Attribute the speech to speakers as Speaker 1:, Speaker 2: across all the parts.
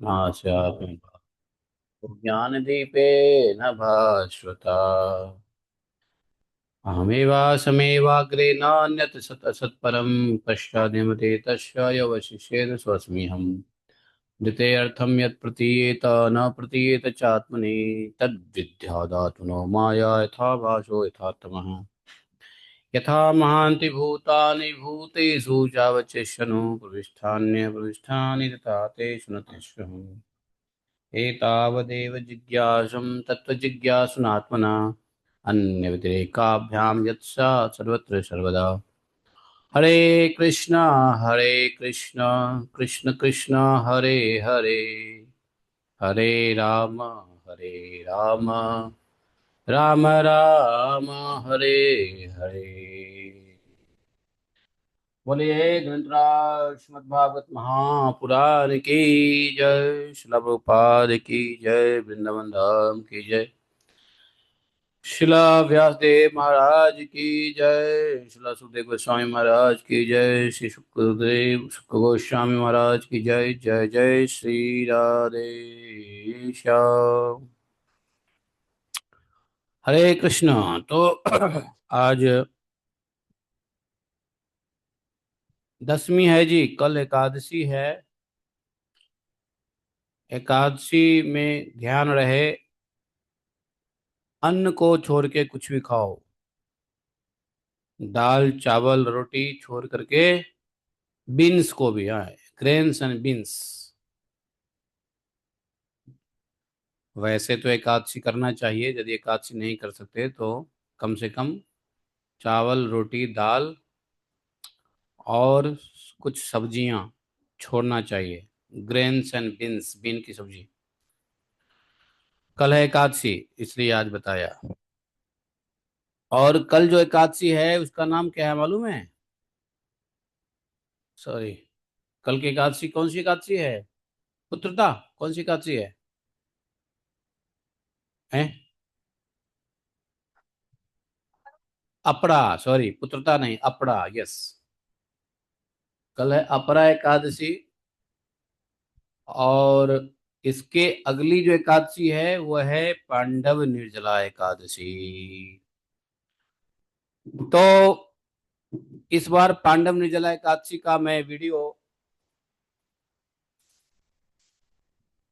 Speaker 1: नास्यापि ज्ञानदीपे न भास्वता। अहमेवासमेवाग्रे नान्यत् सत् असत्परं पश्चाद्यमते तस्य यवशिष्येन स्वस्म्यहम्। द्वितीयर्थं यत् प्रतीयेत न प्रतीयेत चात्मनि तद्विद्यादातु नो माया यथा भासो यथा तमः। यथा महान्ति भूतानि भूतेषु चावचेष्यनु प्रविष्ठान्यप्रविष्ठानि तथा तेषु न तिष्ठन्। एतावदेव जिज्ञासं तत्त्वजिज्ञासुनात्मना अन्यव्यतिरेकाभ्यां यत् स सर्वत्र सर्वदा। हरे कृष्ण कृष्ण कृष्ण हरे हरे, हरे राम राम राम हरे हरे। बोलिए ग्रंथराज श्रीमद् भागवत महापुराण की जय, श्रील प्रभुपाद की जय, वृंदावन धाम की जय, शिला व्यासदेव महाराज की जय, शिला सुखदेव गोस्वामी महाराज की जय, श्री सुखदेव सुख गोस्वामी महाराज की जय। जय जय श्री राधे श्याम। हरे कृष्ण। तो आज दसवीं है जी, कल एकादशी है। एकादशी में ध्यान रहे, अन्न को छोड़ के कुछ भी खाओ। दाल चावल रोटी छोड़ करके बीन्स को भी, हाँ, ग्रेन्स एंड बीन्स। वैसे तो एकादशी करना चाहिए, यदि एकादशी नहीं कर सकते तो कम से कम चावल रोटी दाल और कुछ सब्जियां छोड़ना चाहिए। ग्रेन्स एंड बीन्स, बीन की सब्जी। कल है एकादशी, इसलिए आज बताया। और कल जो एकादशी है उसका नाम क्या है मालूम है? सॉरी, कल की एकादशी कौन सी एकादशी है? पुत्रता। कौन सी एकादशी है? हैं? अपरा, सॉरी, पुत्रता नहीं, अपरा, यस। कल है अपरा एकादशी। और इसके अगली जो एकादशी है वह है पांडव निर्जला एकादशी। तो इस बार पांडव निर्जला एकादशी का मैं वीडियो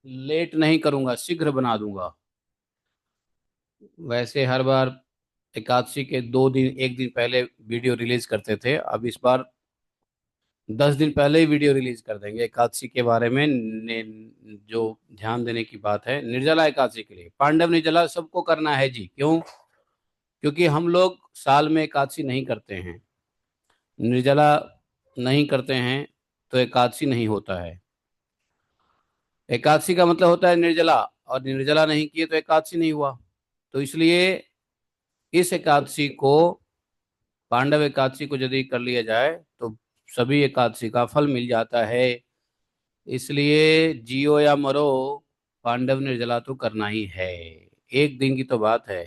Speaker 1: लेट नहीं करूंगा, शीघ्र बना दूंगा। वैसे हर बार एकादशी के 2 दिन, एक दिन पहले वीडियो रिलीज करते थे, अब इस बार 10 दिन पहले ही वीडियो रिलीज कर देंगे एकादशी के बारे में। जो ध्यान देने की बात है, निर्जला एकादशी के लिए, पांडव निर्जला सबको करना है जी। क्यों? क्योंकि हम लोग साल में एकादशी नहीं करते हैं, निर्जला नहीं करते हैं, तो एकादशी नहीं होता है। एकादशी का मतलब होता है निर्जला, और निर्जला नहीं किए तो एकादशी नहीं हुआ। तो इसलिए इस एकादशी को, पांडव एकादशी को यदि कर लिया जाए तो सभी एकादशी का फल मिल जाता है। इसलिए जियो या मरो, पांडव निर्जला तो करना ही है। एक दिन की तो बात है,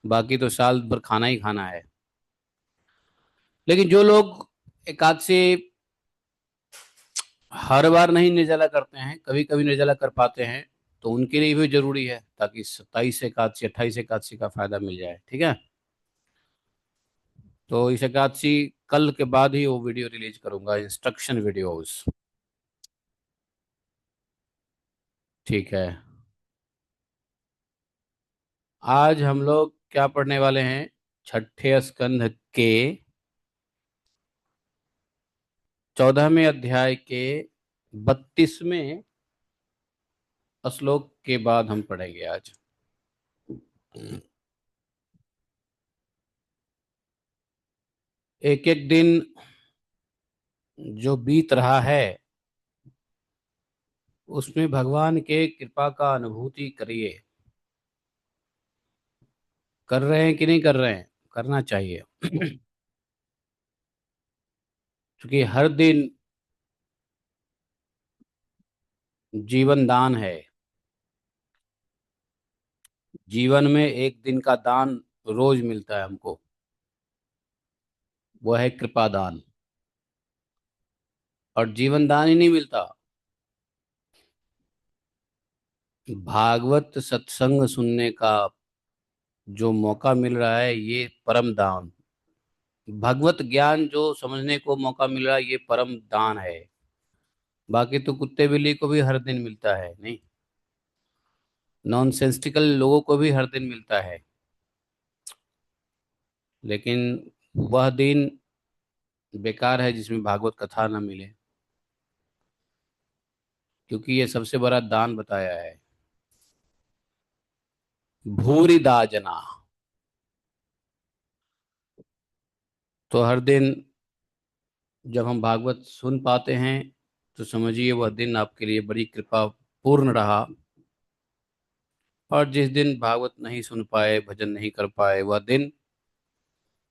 Speaker 1: बाकी तो साल भर खाना ही खाना है। लेकिन जो लोग एकादशी हर बार नहीं निर्जला करते हैं, कभी कभी निर्जला कर पाते हैं, तो उनके लिए भी जरूरी है, ताकि 27 एकादशी 28 एकादशी का फायदा मिल जाए। ठीक है। तो इस एकादशी कल के बाद ही वो वीडियो रिलीज करूंगा, इंस्ट्रक्शन वीडियोस। ठीक है। आज हम लोग क्या पढ़ने वाले हैं? छठे स्कंध के 14वें अध्याय के 32वें श्लोक के बाद हम पढ़ेंगे आज। एक एक दिन जो बीत रहा है, उसमें भगवान के कृपा का अनुभूति करिए। कर रहे हैं कि नहीं कर रहे हैं? करना चाहिए। क्योंकि हर दिन जीवन दान है। जीवन में एक दिन का दान रोज मिलता है हमको, वो है कृपा दान। और जीवन दान ही नहीं मिलता, भागवत सत्संग सुनने का जो मौका मिल रहा है ये परम दान, भगवत ज्ञान जो समझने को मौका मिल रहा है ये परम दान है। बाकी तो कुत्ते बिल्ली को भी हर दिन मिलता है नहीं, नॉनसेंसिकल लोगों को भी हर दिन मिलता है, लेकिन वह दिन बेकार है जिसमें भागवत कथा न मिले, क्योंकि ये सबसे बड़ा दान बताया है। भूरिदा जना, तो हर दिन जब हम भागवत सुन पाते हैं तो समझिए वह दिन आपके लिए बड़ी कृपा पूर्ण रहा। और जिस दिन भागवत नहीं सुन पाए, भजन नहीं कर पाए, वह दिन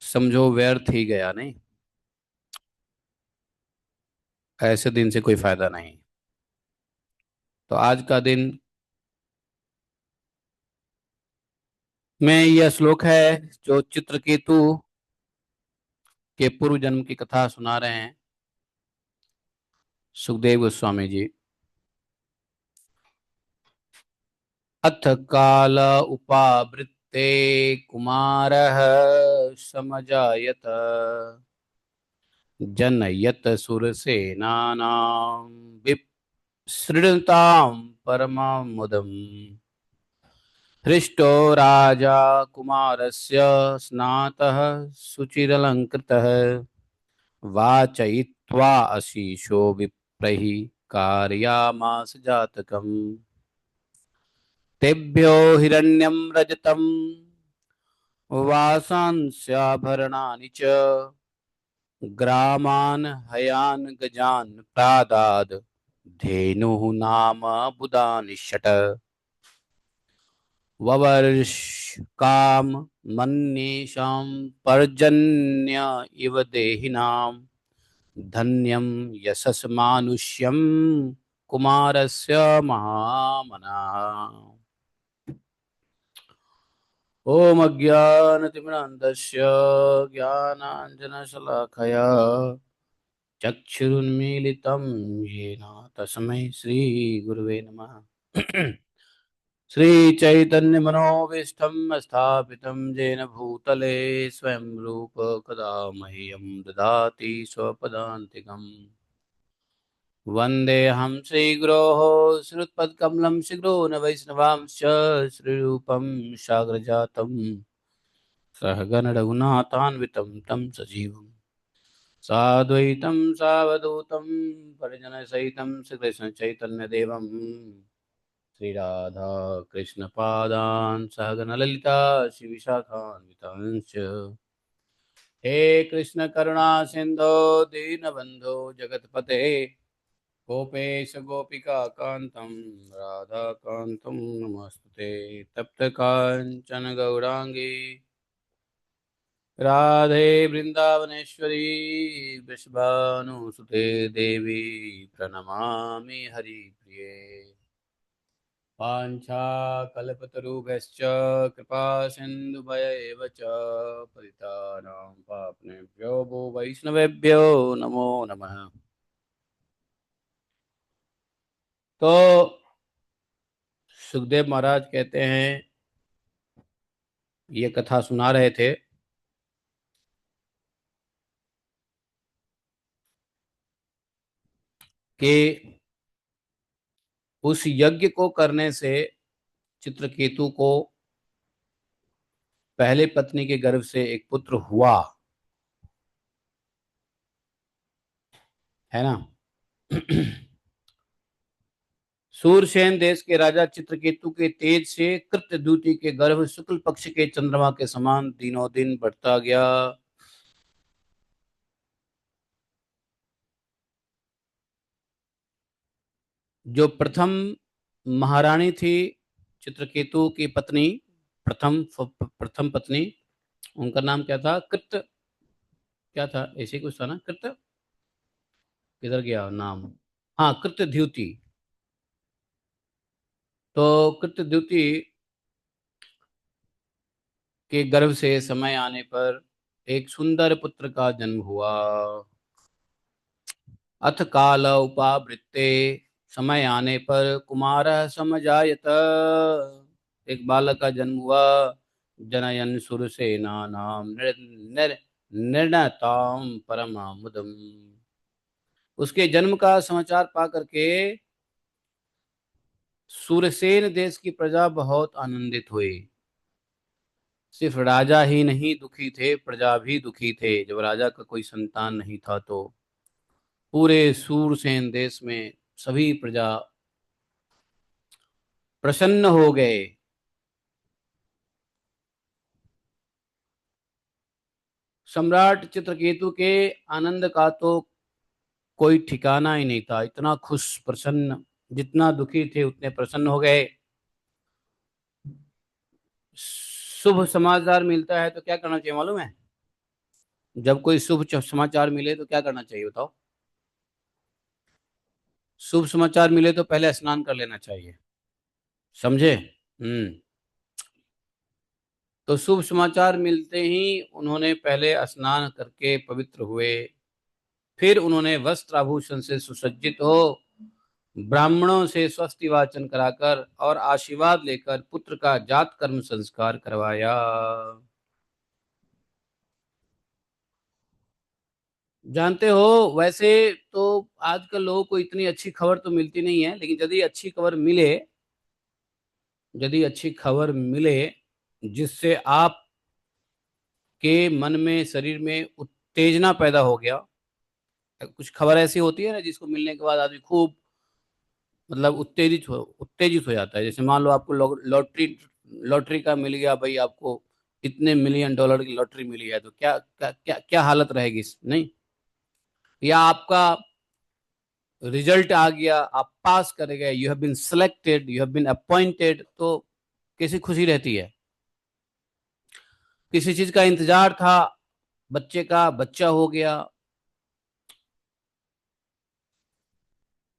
Speaker 1: समझो व्यर्थ ही गया नहीं, ऐसे दिन से कोई फायदा नहीं। तो आज का दिन में यह श्लोक है जो चित्रकेतु के पूर्व जन्म की कथा सुना रहे हैं सुखदेव गोस्वामी जी। अथ काल उपावृत्ते कुमारः समजायत जनयत सुरसेनानां विसृणुतां परमां मुदम्। हृष्टो राजा कुमारस्य स्नातः सुचिरलङ्कृतः वाचयित्वा अशीशो विप्रैः कारयामास जातकम्। तेभ्यो हिरण्यं रजतं वासांस्याभरणानि च ग्रामान् हयान् गजान् प्रादाद् धेनुः नाम बुधानि षट्। ववर्ष काम मन्येषां पर्जन्य इव देहिनां धन्यं यशस्मानुष्यं कुमारस्य महामनाः। ॐ अज्ञानतिमिरान्धस्य ज्ञानाञ्जनशलाकया चक्षुरुन्मीलितं येन तस्मै श्रीगुरुवे नमः। श्रीचैतन्यमनोभीष्टं स्थापितं येन भूतले स्वयं रूप कदा मह्यं ददाति स्वपदान्तिकम्। वन्देऽहं श्रीगुरोः श्रुतपदकमलं शिग्रो न वैष्णवांश्च श्रीरूपं साग्रजातं सहगण रघुनाथान्वितं तं सजीवं साद्वैतं सावधूतं परिजनसहितं श्रीकृष्ण चैतन्य देवं श्रीराधा कृष्ण पादान् सहगण ललिता श्री विशाखान्वितांश्च। हे कृष्ण करुणा सिंधो दीनबंधो जगतपते गोपेश गोपिका कांतं राधा कांतं नमस्ते। तप्त कांचन गौरांगी राधे वृंदावनेश्वरी वृषभानुसुते देवी प्रणमामि हरिप्रिये। वाञ्छाकल्पतरुभ्यश्च कृपा सिन्धुभयैव च पतितानां पावनेभ्यो भो वैष्णवेभ्यो नमो नमः। तो सुखदेव महाराज कहते हैं, ये कथा सुना रहे थे कि उस यज्ञ को करने से चित्रकेतु को पहले पत्नी के गर्भ से एक पुत्र हुआ, है ना। सूरसेन देश के राजा चित्रकेतु के तेज से कृत्यद्युति के गर्भ शुक्ल पक्ष के चंद्रमा के समान दिनों दिन बढ़ता गया। जो प्रथम महारानी थी चित्रकेतु की पत्नी, प्रथम पत्नी, उनका नाम क्या था? कृत, क्या था? ऐसे कुछ था ना, कृत, किधर गया नाम? हाँ, कृत्यद्युति। तो कृत्यद्युति के गर्भ से समय आने पर एक सुंदर पुत्र का जन्म हुआ। अथ काल उपावृत्ते समय आने पर कुमार समजायत, एक बालक का जन्म हुआ। जनयन सुरसेना नाम निर्णयताम परमामुदम। उसके जन्म का समाचार पा करके सूरसेन देश की प्रजा बहुत आनंदित हुई। सिर्फ राजा ही नहीं दुखी थे, प्रजा भी दुखी थे। जब राजा का कोई संतान नहीं था तो पूरे सूरसेन देश में सभी प्रजा प्रसन्न हो गए। सम्राट चित्रकेतु के आनंद का तो कोई ठिकाना ही नहीं था। इतना खुश प्रसन्न, जितना दुखी थे उतने प्रसन्न हो गए। शुभ समाचार मिलता है तो क्या करना चाहिए मालूम है? जब कोई समाचार मिले तो क्या करना चाहिए बताओ? शुभ समाचार मिले तो पहले स्नान कर लेना चाहिए। समझे? तो शुभ समाचार मिलते ही उन्होंने पहले स्नान करके पवित्र हुए। फिर उन्होंने वस्त्र आभूषण से सुसज्जित हो ब्राह्मणों से स्वस्ति वाचन कराकर और आशीर्वाद लेकर पुत्र का जात कर्म संस्कार करवाया। जानते हो, वैसे तो आजकल लोगों को इतनी अच्छी खबर तो मिलती नहीं है, लेकिन यदि अच्छी खबर मिले जिससे आप के मन में, शरीर में उत्तेजना पैदा हो गया। कुछ खबर ऐसी होती है ना जिसको मिलने के बाद आदमी खूब मतलब उत्तेजित हो जाता है। जैसे मान लो आपको लॉटरी लॉटरी का मिल गया भाई, आपको इतने मिलियन डॉलर की लॉटरी मिली है, तो क्या क्या क्या, क्या हालत रहेगी नहीं? या आपका रिजल्ट आ गया, आप पास कर गए, you have been selected, you have been appointed, तो कैसी खुशी रहती है। किसी चीज का इंतजार था, बच्चे का बच्चा हो गया,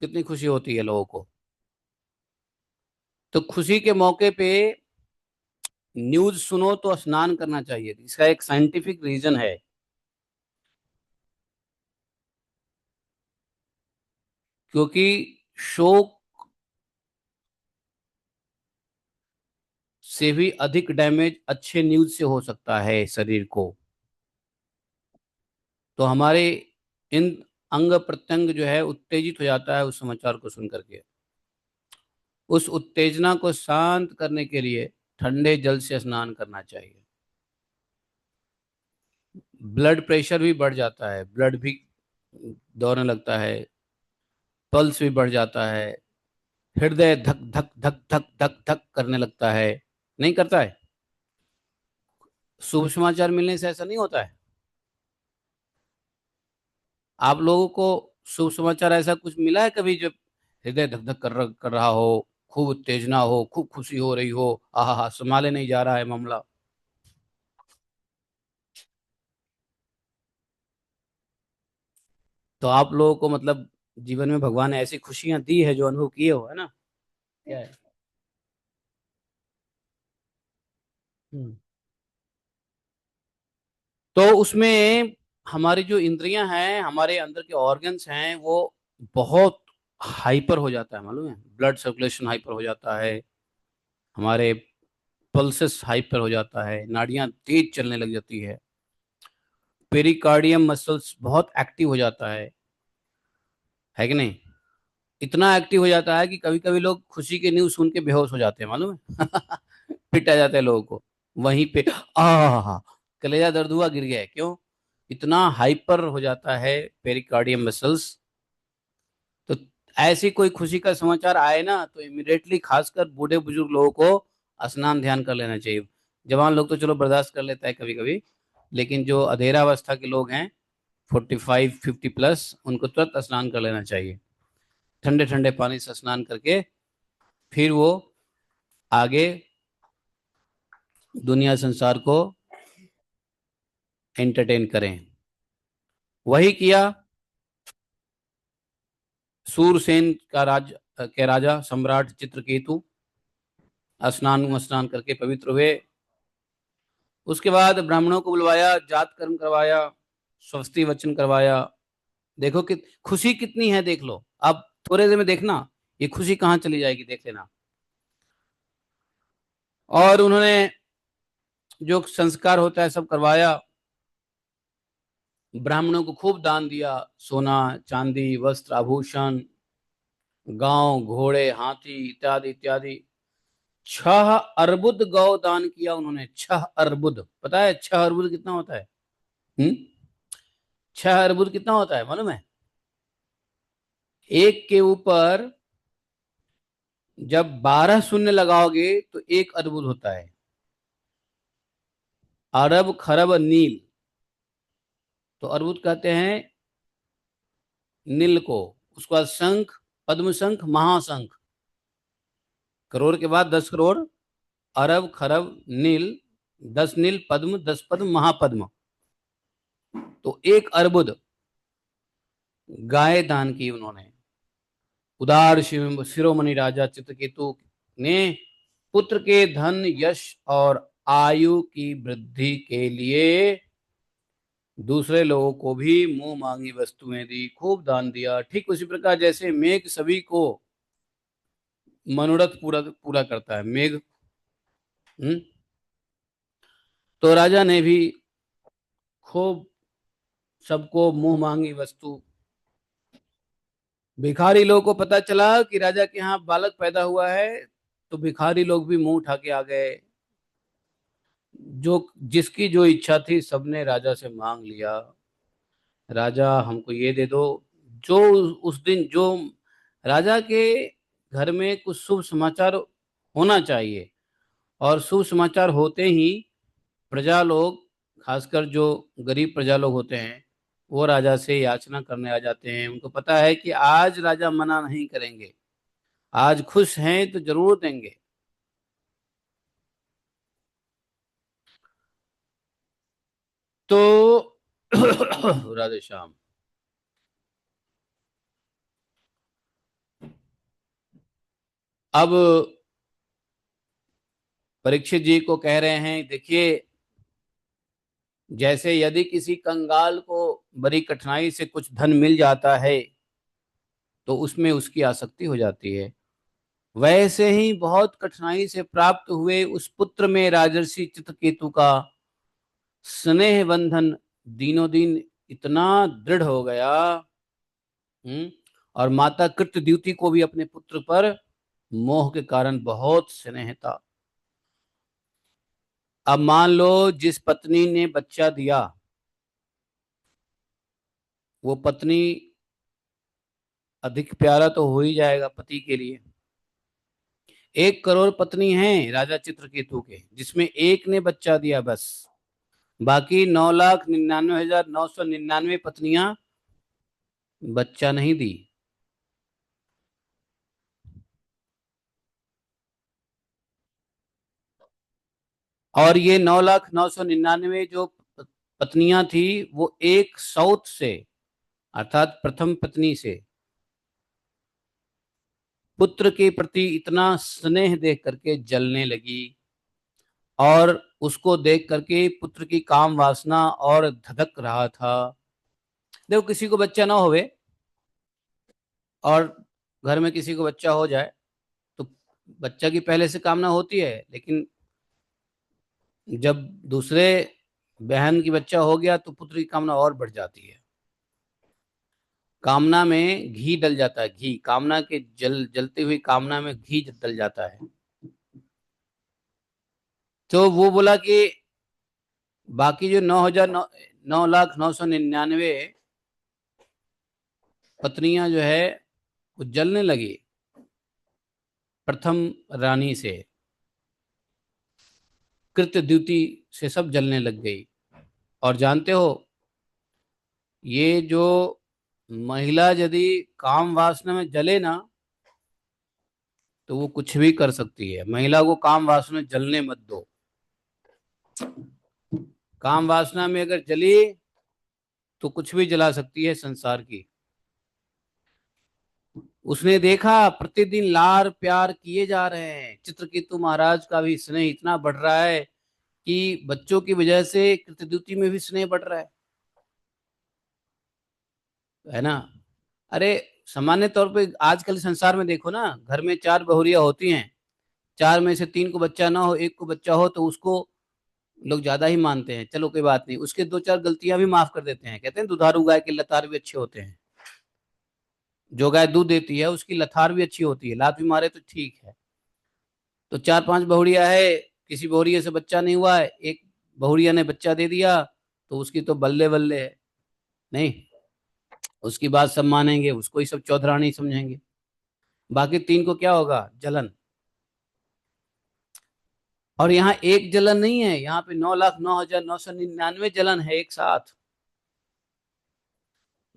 Speaker 1: कितनी खुशी होती है लोगों को। तो खुशी के मौके पे न्यूज सुनो तो स्नान करना चाहिए। इसका एक साइंटिफिक रीजन है। क्योंकि शोक से भी अधिक डैमेज अच्छे न्यूज से हो सकता है शरीर को। तो हमारे इन अंग प्रत्यंग जो है उत्तेजित हो जाता है उस समाचार को सुन करके। उस उत्तेजना को शांत करने के लिए ठंडे जल से स्नान करना चाहिए। ब्लड प्रेशर भी बढ़ जाता है, ब्लड भी दौड़ने लगता है, पल्स भी बढ़ जाता है, हृदय धक धक धक धक धक धक करने लगता है। नहीं करता है? शुभ समाचार मिलने से ऐसा नहीं होता है? आप लोगों को शुभ समाचार ऐसा कुछ मिला है कभी, जब हृदय धक धक कर रहा हो, खूब उत्तेजना हो, खूब खुशी हो रही हो, आहा संभाले नहीं जा रहा है मामला? तो आप लोगों को मतलब जीवन में भगवान ने ऐसी खुशियां दी है जो अनुभव किए हो, है ना? क्या है? हम्म। तो उसमें हमारी जो इंद्रियां हैं, हमारे अंदर के ऑर्गन्स हैं, वो बहुत हाइपर हो जाता है मालूम है। ब्लड सर्कुलेशन हाइपर हो जाता है, हमारे पल्सेस हाइपर हो जाता है, नाड़ियां तेज चलने लग जाती है, पेरिकार्डियम मसल्स बहुत एक्टिव हो जाता है कि नहीं? इतना एक्टिव हो जाता है कि कभी कभी लोग खुशी की न्यूज सुन के बेहोश हो जाते हैं मालूम है। पिट आ जाता है लोगों को वहीं पे। आ कलेजा दर्द हुआ, गिर गया है, क्यों? इतना हाइपर हो जाता है पेरिकार्डियम मसल्स। तो ऐसी कोई खुशी का समाचार आए ना तो इमिडिएटली, खासकर बूढ़े बुजुर्ग लोगों को स्नान ध्यान कर लेना चाहिए। जवान लोग तो चलो बर्दाश्त कर लेता है कभी कभी, लेकिन जो अधेरा अवस्था के लोग हैं, 45-50 प्लस, उनको तुरंत स्नान कर लेना चाहिए। ठंडे ठंडे पानी से स्नान करके फिर वो आगे दुनिया संसार को एंटरटेन करें। वही किया सूरसेन का के राजा सम्राट चित्रकेतु। स्नान करके पवित्र हुए। उसके बाद ब्राह्मणों को बुलवाया, जात कर्म करवाया, स्वस्ति वचन करवाया। देखो कि खुशी कितनी है, देख लो। अब थोड़े देर में देखना, ये खुशी कहाँ चली जाएगी, देख लेना। और उन्होंने जो संस्कार होता है सब करवाया, ब्राह्मणों को खूब दान दिया, सोना चांदी वस्त्र आभूषण, गांव घोड़े हाथी इत्यादि इत्यादि। 6 अर्बुद गौ दान किया उन्होंने। 6 अर्बुद, पता है 6 अर्बुद कितना होता है? 6 अर्बुद कितना होता है मालूम है? एक के ऊपर जब 12 शून्य लगाओगे तो 1 अर्बुद होता है। अरब खरब नील, तो अर्बुद कहते हैं नील को। उसके बाद शंख, पद्म शंख, महाशंख, करोड़ के बाद 10 करोड़, अरब खरब नील, 10 नील पद्म, 10 पद्म, महापद्म, तो 1 अर्बुद गाय दान की उन्होंने। उदार शिरोमणि राजा चित्रकेतु ने पुत्र के धन यश और आयु की वृद्धि के लिए दूसरे लोगों को भी मुंह मांगी वस्तुएं दी, खूब दान दिया। ठीक उसी प्रकार जैसे मेघ सभी को मनोरथ पूरा पूरा करता है, मेघ। तो राजा ने भी खूब सबको मुंह मांगी वस्तु। भिखारी लोगों को पता चला कि राजा के यहाँ बालक पैदा हुआ है, तो भिखारी लोग भी मुंह उठा के आ गए। जो जिसकी जो इच्छा थी सबने राजा से मांग लिया, राजा हमको ये दे दो। जो उस दिन जो राजा के घर में कुछ शुभ समाचार होना चाहिए, और शुभ समाचार होते ही प्रजा लोग, खासकर जो गरीब प्रजा लोग होते हैं, वो राजा से याचना करने आ जाते हैं। उनको पता है कि आज राजा मना नहीं करेंगे, आज खुश हैं तो जरूर देंगे। तो राधे श्याम। अब परीक्षित जी को कह रहे हैं, देखिए जैसे यदि किसी कंगाल को बड़ी कठिनाई से कुछ धन मिल जाता है तो उसमें उसकी आसक्ति हो जाती है, वैसे ही बहुत कठिनाई से प्राप्त हुए उस पुत्र में राजर्षि चित्रकेतु का स्नेह बंधन दिनों दिन इतना दृढ़ हो गया। और माता कृत्यद्युति को भी अपने पुत्र पर मोह के कारण बहुत स्नेह था। अब मान लो जिस पत्नी ने बच्चा दिया, वो पत्नी अधिक प्यारा तो हो ही जाएगा पति के लिए। 1 करोड़ पत्नी हैं राजा चित्रकेतु के, जिसमें एक ने बच्चा दिया बस। बाकी 9,99,999 पत्नियां बच्चा नहीं दी। और ये 9,09,99 जो पत्नियां थी, वो एक साउथ से, अर्थात प्रथम पत्नी से पुत्र के प्रति इतना स्नेह देख करके जलने लगी। और उसको देख करके पुत्र की काम वासना और धधक रहा था। देखो किसी को बच्चा ना होवे और घर में किसी को बच्चा हो जाए तो बच्चा की पहले से कामना होती है, लेकिन जब दूसरे बहन की बच्चा हो गया तो पुत्र की कामना और बढ़ जाती है। कामना में घी डल जाता है, घी, कामना के जलती हुई कामना में घी डल जाता है। तो वो बोला कि बाकी जो 9,09,999 पत्नियां जो है वो जलने लगी प्रथम रानी से, कृत्यद्युति से सब जलने लग गई। और जानते हो, ये जो महिला यदि काम वासना में जले ना, तो वो कुछ भी कर सकती है। महिला को काम वासना में जलने मत दो। काम वासना में अगर जली तो कुछ भी जला सकती है संसार की। उसने देखा प्रतिदिन लार प्यार किए जा रहे हैं, चित्रकेतु महाराज का भी स्नेह इतना बढ़ रहा है कि बच्चों की वजह से कृतद्युति में भी स्नेह बढ़ रहा है ना। अरे सामान्य तौर पे आजकल संसार में देखो ना, घर में 4 बहुरिया होती हैं, 4 में से 3 को बच्चा ना हो, 1 को बच्चा हो, तो उसको लोग ज्यादा ही मानते हैं। चलो कोई बात नहीं, उसके 2-4 गलतियां भी माफ कर देते हैं। कहते हैं दुधारू गाय के लतार भी अच्छे होते हैं। जो गाय दूध देती है उसकी लथार भी अच्छी होती है, लात भी मारे तो ठीक है। तो 4-5 बहुड़िया है, किसी बहुड़िया से बच्चा नहीं हुआ है, एक बहुड़िया ने बच्चा दे दिया, तो उसकी तो बल्ले बल्ले है। नहीं, उसकी बात सब मानेंगे, उसको ही सब चौधरानी समझेंगे। बाकी 3 को क्या होगा? जलन। और यहाँ एक जलन नहीं है, यहाँ पे 9,09,999 जलन है एक साथ।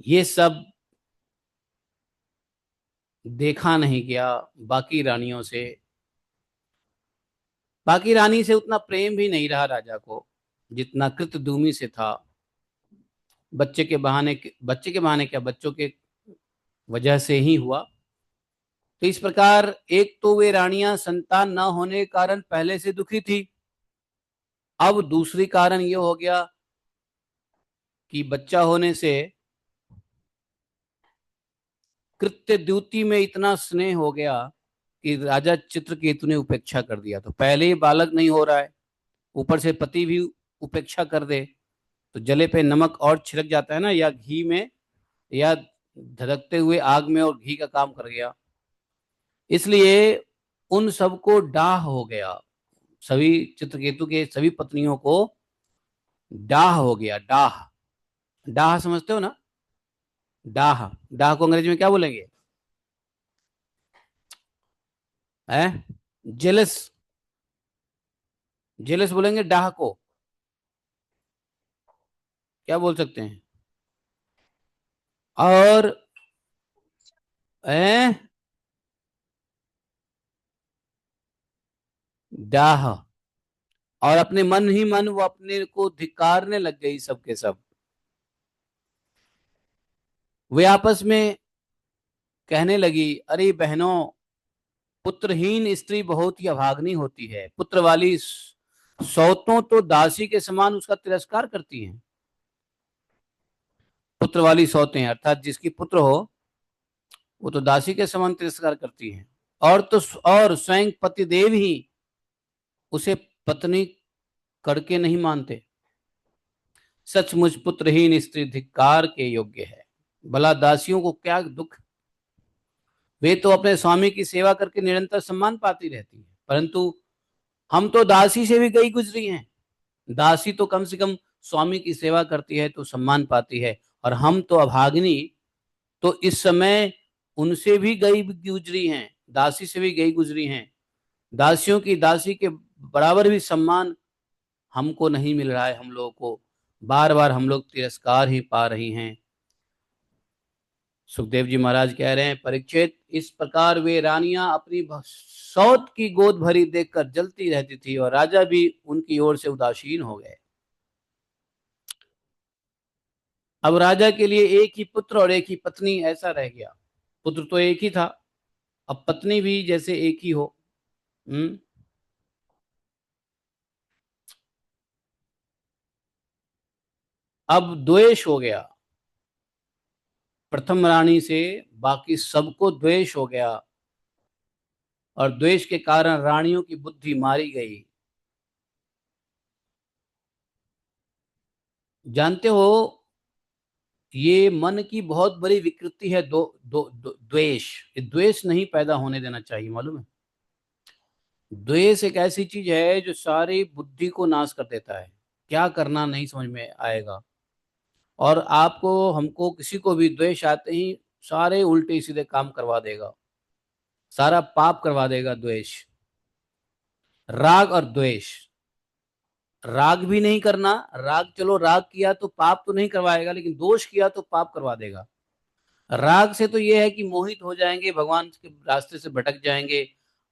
Speaker 1: ये सब देखा नहीं गया बाकी रानियों से। बाकी रानी से उतना प्रेम भी नहीं रहा राजा को, जितना कृतदूमी से था। बच्चे के बहाने क्या, बच्चों के वजह से ही हुआ। तो इस प्रकार एक तो वे रानियां संतान न होने के कारण पहले से दुखी थी। अब दूसरी कारण ये हो गया कि बच्चा होने से कृत्य द्युति में इतना स्नेह हो गया कि राजा चित्रकेतु ने उपेक्षा कर दिया। तो पहले ही बालक नहीं हो रहा है, ऊपर से पति भी उपेक्षा कर दे, तो जले पे नमक और छिड़क जाता है ना, या घी में, या धधकते हुए आग में और घी का काम कर गया। इसलिए उन सबको डाह हो गया, सभी चित्रकेतु के सभी पत्नियों को डाह हो गया। डाह, डाह समझते हो ना? डाह, डाह को अंग्रेजी में क्या बोलेंगे? है, जेलस, जेलस बोलेंगे डाह को। क्या बोल सकते हैं? और है डाह। और अपने मन ही मन वो अपने को धिक्कारने लग गई सबके सब। वे आपस में कहने लगी, अरे बहनों, पुत्रहीन स्त्री बहुत ही अभाग्नि होती है, पुत्र वाली सौतों तो दासी के समान उसका तिरस्कार करती हैं। पुत्र वाली सौतें अर्थात जिसकी पुत्र हो, वो तो दासी के समान तिरस्कार करती हैं। और तो और स्वयं पतिदेव ही उसे पत्नी करके नहीं मानते। सचमुच पुत्रहीन स्त्री धिक्कार के योग्य है। भला दासियों को क्या दुख, वे तो अपने स्वामी की सेवा करके निरंतर सम्मान पाती रहती है, परंतु हम तो दासी से भी गई गुजरी हैं। दासी तो कम से कम स्वामी की सेवा करती है तो सम्मान पाती है, और हम तो अभागिनी, तो इस समय उनसे भी गई गुजरी हैं, दासी से भी गई गुजरी हैं। दासियों की दासी के बराबर भी सम्मान हमको नहीं मिल रहा है। हम लोगों को बार बार हम लोग तिरस्कार ही पा रही हैं। सुखदेव जी महाराज कह रहे हैं, परीक्षित, इस प्रकार वे रानियां अपनी सौत की गोद भरी देखकर जलती रहती थी, और राजा भी उनकी ओर से उदासीन हो गए। अब राजा के लिए एक ही पुत्र और एक ही पत्नी ऐसा रह गया। पुत्र तो एक ही था, अब पत्नी भी जैसे एक ही हो। हम्म। अब द्वेष हो गया, प्रथम रानी से बाकी सबको द्वेष हो गया, और द्वेष के कारण रानियों की बुद्धि मारी गई। जानते हो, ये मन की बहुत बड़ी विकृति है। द्वेष, ये द्वेष नहीं पैदा होने देना चाहिए, मालूम है? द्वेष एक ऐसी चीज है जो सारी बुद्धि को नाश कर देता है, क्या करना नहीं समझ में आएगा। और आपको, हमको, किसी को भी द्वेष आते ही सारे उल्टे सीधे काम करवा देगा, सारा पाप करवा देगा द्वेष। राग और द्वेष, राग भी नहीं करना, राग चलो राग किया तो पाप तो नहीं करवाएगा, लेकिन दोष किया तो पाप करवा देगा। राग से तो ये है कि मोहित हो जाएंगे, भगवान के रास्ते से भटक जाएंगे,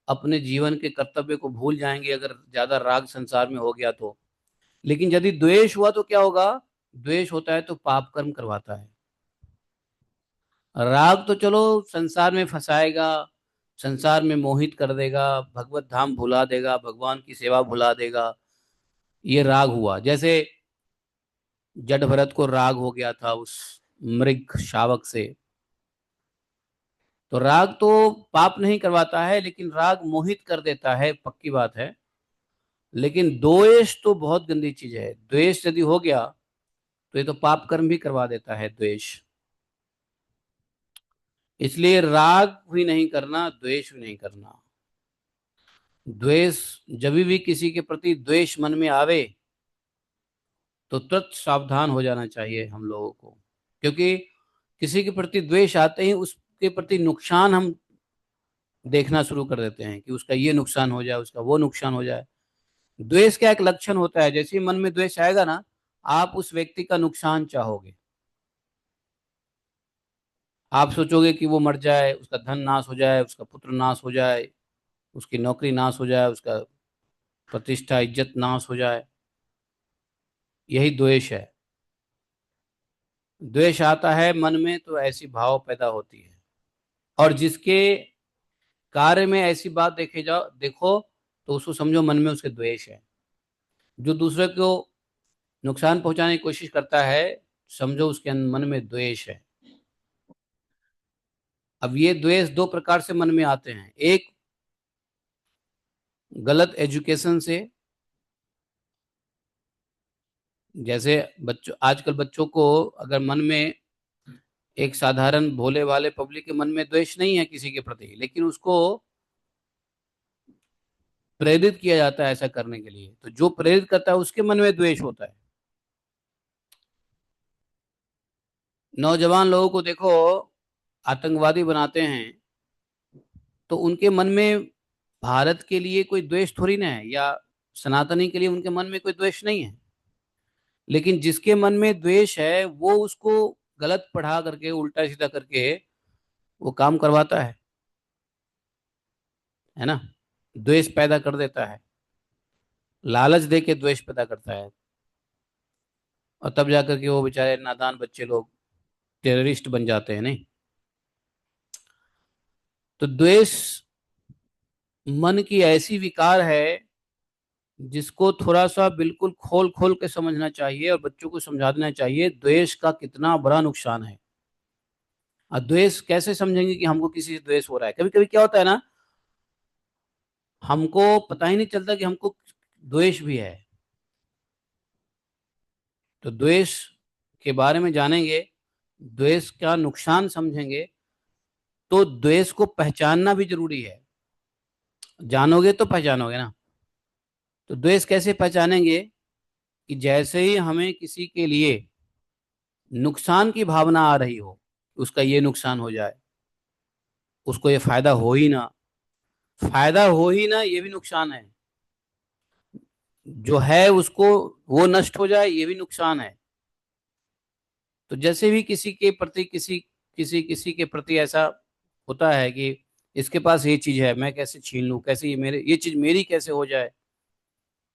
Speaker 1: अपने जीवन के कर्तव्य को भूल जाएंगे, अगर ज्यादा राग संसार में हो गया तो। लेकिन यदि द्वेष हुआ तो क्या होगा? द्वेष होता है तो पाप कर्म करवाता है। राग तो चलो संसार में फंसाएगा, संसार में मोहित कर देगा, भगवत धाम भुला देगा, भगवान की सेवा भुला देगा। ये राग हुआ। जैसे जड़ भरत को राग हो गया था उस मृग शावक से, तो राग तो पाप नहीं करवाता है, लेकिन राग मोहित कर देता है, पक्की बात है। लेकिन द्वेष तो बहुत गंदी चीज है। द्वेष यदि हो गया तो ये तो पाप कर्म भी करवा देता है द्वेष। इसलिए राग भी नहीं करना, द्वेष भी नहीं करना। द्वेष, जब भी किसी के प्रति द्वेष मन में आवे तो तुरंत सावधान हो जाना चाहिए हम लोगों को। क्योंकि किसी के प्रति द्वेष आते ही उसके प्रति नुकसान हम देखना शुरू कर देते हैं कि उसका ये नुकसान हो जाए, उसका वो नुकसान हो जाए। द्वेष का एक लक्षण होता है, जैसे ही मन में द्वेष आएगा ना, आप उस व्यक्ति का नुकसान चाहोगे। आप सोचोगे कि वो मर जाए, उसका धन नाश हो जाए, उसका पुत्र नाश हो जाए, उसकी नौकरी नाश हो जाए, उसका प्रतिष्ठा इज्जत नाश हो जाए। यही द्वेष है। द्वेष आता है मन में तो ऐसी भाव पैदा होती है। और जिसके कार्य में ऐसी बात देखे जाओ देखो, तो उसको समझो मन में उसके द्वेष है। जो दूसरे को नुकसान पहुंचाने की कोशिश करता है, समझो उसके मन में द्वेष है। अब ये द्वेष दो प्रकार से मन में आते हैं। एक, गलत एजुकेशन से। जैसे बच्चों, आजकल बच्चों को अगर मन में, एक साधारण भोले वाले पब्लिक के मन में द्वेष नहीं है किसी के प्रति, लेकिन उसको प्रेरित किया जाता है ऐसा करने के लिए, तो जो प्रेरित करता है उसके मन में द्वेष होता है। नौजवान लोगों को देखो, आतंकवादी बनाते हैं, तो उनके मन में भारत के लिए कोई द्वेष थोड़ी ना है, या सनातनी के लिए उनके मन में कोई द्वेष नहीं है। लेकिन जिसके मन में द्वेष है वो उसको गलत पढ़ा करके, उल्टा सीधा करके वो काम करवाता है ना। द्वेष पैदा कर देता है, लालच दे के द्वेष पैदा करता है। और तब जाकर के वो बेचारे नादान बच्चे लोग टेररिस्ट बन जाते हैं। नहीं, तो द्वेष मन की ऐसी विकार है जिसको थोड़ा सा बिल्कुल खोल खोल के समझना चाहिए और बच्चों को समझा देना चाहिए द्वेष का कितना बड़ा नुकसान है। और द्वेष कैसे समझेंगे कि हमको किसी से द्वेष हो रहा है? कभी कभी क्या होता है ना, हमको पता ही नहीं चलता कि हमको द्वेष भी है। तो द्वेष के बारे में जानेंगे, द्वेष का नुकसान समझेंगे, तो द्वेष को पहचानना भी जरूरी है। जानोगे तो पहचानोगे ना। तो द्वेष कैसे पहचानेंगे? कि जैसे ही हमें किसी के लिए नुकसान की भावना आ रही हो, उसका ये नुकसान हो जाए, उसको ये फायदा हो ही ना, फायदा हो ही ना, ये भी नुकसान है। जो है उसको वो नष्ट हो जाए, ये भी नुकसान है। तो जैसे भी किसी के प्रति, किसी किसी किसी के प्रति ऐसा होता है कि इसके पास ये चीज है, मैं कैसे छीन लूं, कैसे ये मेरे, ये चीज मेरी कैसे हो जाए,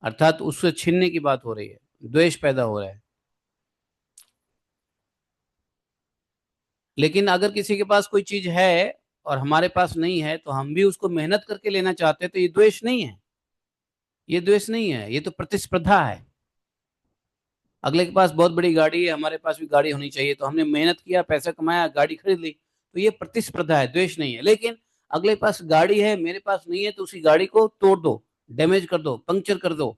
Speaker 1: अर्थात उससे छीनने की बात हो रही है, द्वेष पैदा हो रहा है। लेकिन अगर किसी के पास कोई चीज है और हमारे पास नहीं है, तो हम भी उसको मेहनत करके लेना चाहते हैं, तो ये द्वेष नहीं है। ये द्वेष नहीं है, ये तो प्रतिस्पर्धा है। अगले के पास बहुत बड़ी गाड़ी है, हमारे पास भी गाड़ी होनी चाहिए, तो हमने मेहनत किया, पैसा कमाया, गाड़ी खरीद ली, तो ये प्रतिस्पर्धा है, द्वेष नहीं है। लेकिन अगले के पास गाड़ी है, मेरे पास नहीं है, तो उसी गाड़ी को तोड़ दो, डैमेज कर दो, पंक्चर कर दो,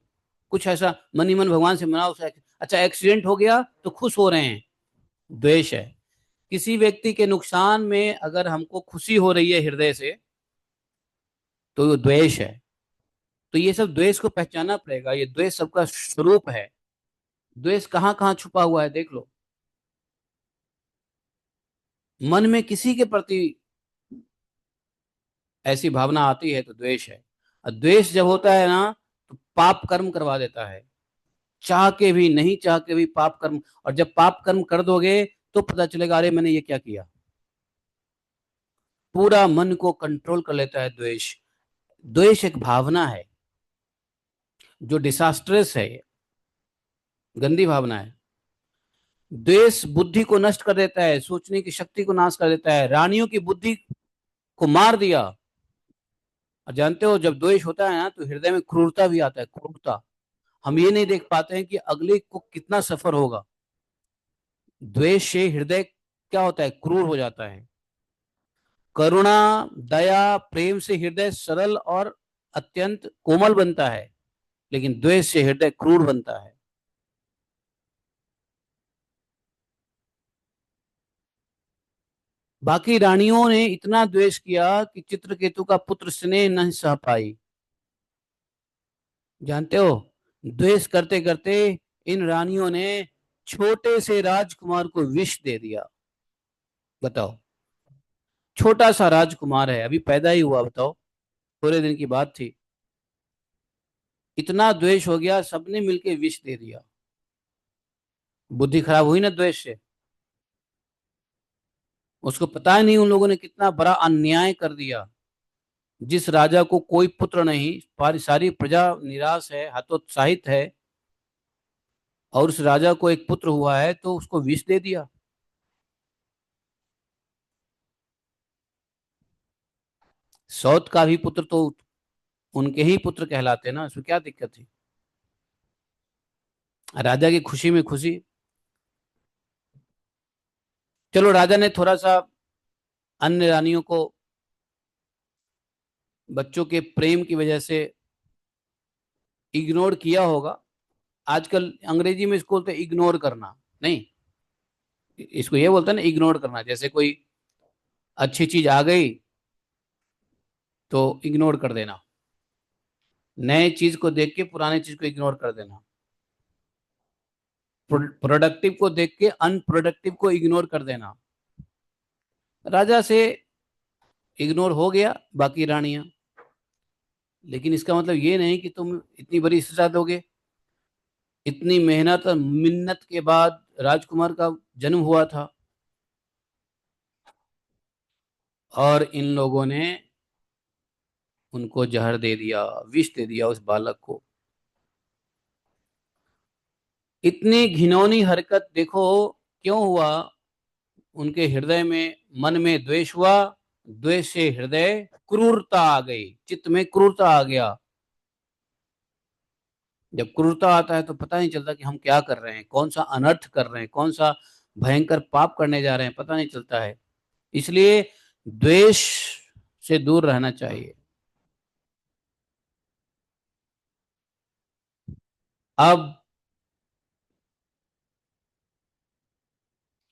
Speaker 1: कुछ ऐसा मन ही मन भगवान से मनाओ। अच्छा, एक्सीडेंट हो गया तो खुश हो रहे हैं, द्वेष है। किसी व्यक्ति के नुकसान में अगर हमको खुशी हो रही है हृदय से, तो ये द्वेष है। तो ये सब द्वेष को पहचानना पड़ेगा, ये द्वेष सबका स्वरूप है। द्वेष कहाँ कहाँ छुपा हुआ है देख लो। मन में किसी के प्रति ऐसी भावना आती है तो द्वेष है। और द्वेष जब होता है ना, तो पाप कर्म करवा देता है, चाह के भी, नहीं चाह के भी पाप कर्म। और जब पाप कर्म कर दोगे तो पता चलेगा, अरे मैंने ये क्या किया। पूरा मन को कंट्रोल कर लेता है द्वेष। द्वेष एक भावना है जो डिसास्ट्रेस है, गंदी भावना है। द्वेष बुद्धि को नष्ट कर देता है, सोचने की शक्ति को नाश कर देता है, रानियों की बुद्धि को मार दिया। और जानते हो, जब द्वेष होता है ना, तो हृदय में क्रूरता भी आता है, क्रूरता। हम ये नहीं देख पाते हैं कि अगले को कितना सफर होगा। द्वेष से हृदय क्या होता है, क्रूर हो जाता है। करुणा, दया, प्रेम से हृदय सरल और अत्यंत कोमल बनता है, लेकिन द्वेष से हृदय क्रूर बनता है। बाकी रानियों ने इतना द्वेष किया कि चित्रकेतु का पुत्र स्नेह नहीं सह पाई। जानते हो, द्वेष करते करते इन रानियों ने छोटे से राजकुमार को विष दे दिया। बताओ, छोटा सा राजकुमार है, अभी पैदा ही हुआ, बताओ, थोड़े दिन की बात थी, इतना द्वेष हो गया, सबने मिलके विष दे दिया। बुद्धि खराब हुई ना द्वेष से। उसको पता ही नहीं उन लोगों ने कितना बड़ा अन्याय कर दिया। जिस राजा को कोई पुत्र नहीं, सारी प्रजा निराश है, हतोत्साहित है, और उस राजा को एक पुत्र हुआ है तो उसको विष दे दिया। सौत का भी पुत्र तो उनके ही पुत्र कहलाते ना, उसमें क्या दिक्कत थी। राजा की खुशी में खुशी। चलो, राजा ने थोड़ा सा अन्य रानियों को बच्चों के प्रेम की वजह से इग्नोर किया होगा। आजकल अंग्रेजी में इसको बोलते हैं इग्नोर करना। नहीं, इसको ये बोलते हैं ना इग्नोर करना, जैसे कोई अच्छी चीज आ गई तो इग्नोर कर देना, नए चीज को देख के पुराने चीज को इग्नोर कर देना, प्रोडक्टिव को देख के अनप्रोडक्टिव को इग्नोर कर देना। राजा से इग्नोर हो गया बाकी रानियां, लेकिन इसका मतलब ये नहीं कि तुम इतनी बड़ी सजा दोगे। इतनी मेहनत और मिन्नत के बाद राजकुमार का जन्म हुआ था, और इन लोगों ने उनको जहर दे दिया, विष दे दिया उस बालक को। इतनी घिनौनी हरकत देखो क्यों हुआ। उनके हृदय में, मन में द्वेष हुआ, द्वेष से हृदय क्रूरता आ गई, चित्त में क्रूरता आ गया। जब क्रूरता आता है तो पता नहीं चलता कि हम क्या कर रहे हैं, कौन सा अनर्थ कर रहे हैं, कौन सा भयंकर पाप करने जा रहे हैं, पता नहीं चलता है। इसलिए द्वेष से दूर रहना चाहिए। अब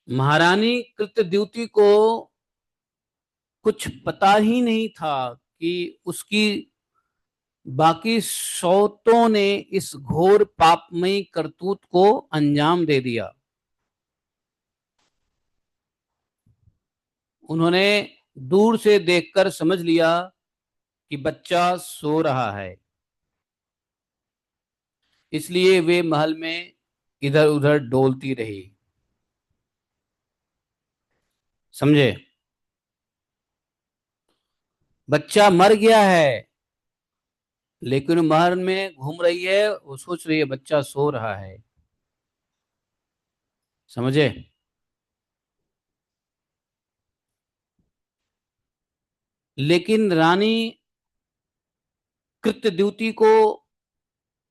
Speaker 1: महारानी कृत्यद्युति को कुछ पता ही नहीं था कि उसकी बाकी सौतों ने इस घोर पापमयी करतूत को अंजाम दे दिया। उन्होंने दूर से देखकर समझ लिया कि बच्चा सो रहा है, इसलिए वे महल में इधर उधर डोलती रही। समझे? बच्चा मर गया है, लेकिन महल में घूम रही है, वो सोच रही है बच्चा सो रहा है। समझे? लेकिन रानी कृत्यद्युति को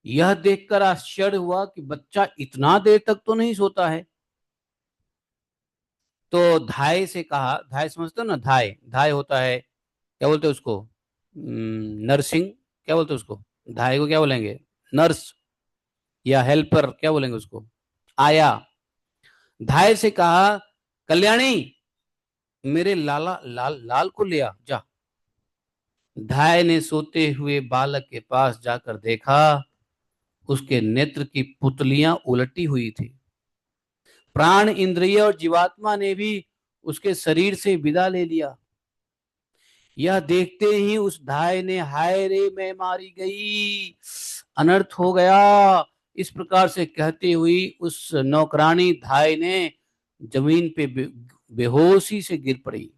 Speaker 1: यह देखकर आश्चर्य हुआ कि बच्चा इतना देर तक तो नहीं सोता है। तो धाय से कहा, धाय समझते हो ना, धाय, धाय होता है, क्या बोलते हैं उसको, नर्सिंग, क्या बोलते हैं उसको, धाय को क्या बोलेंगे, नर्स, या हेल्पर क्या बोलेंगे उसको, आया। धाय से कहा, कल्याणी, मेरे लाला लाल लाल को ले आ जा। धाय ने सोते हुए बालक के पास जाकर देखा, उसके नेत्र की पुतलियां उलटी हुई थी। प्राण इंद्रिय और जीवात्मा ने भी उसके शरीर से विदा ले लिया। यह देखते ही उस धाय ने, हाय रे मैं मारी गई, अनर्थ हो गया, इस प्रकार से कहती हुई उस नौकरानी धाय ने जमीन पे बेहोशी से गिर पड़ी।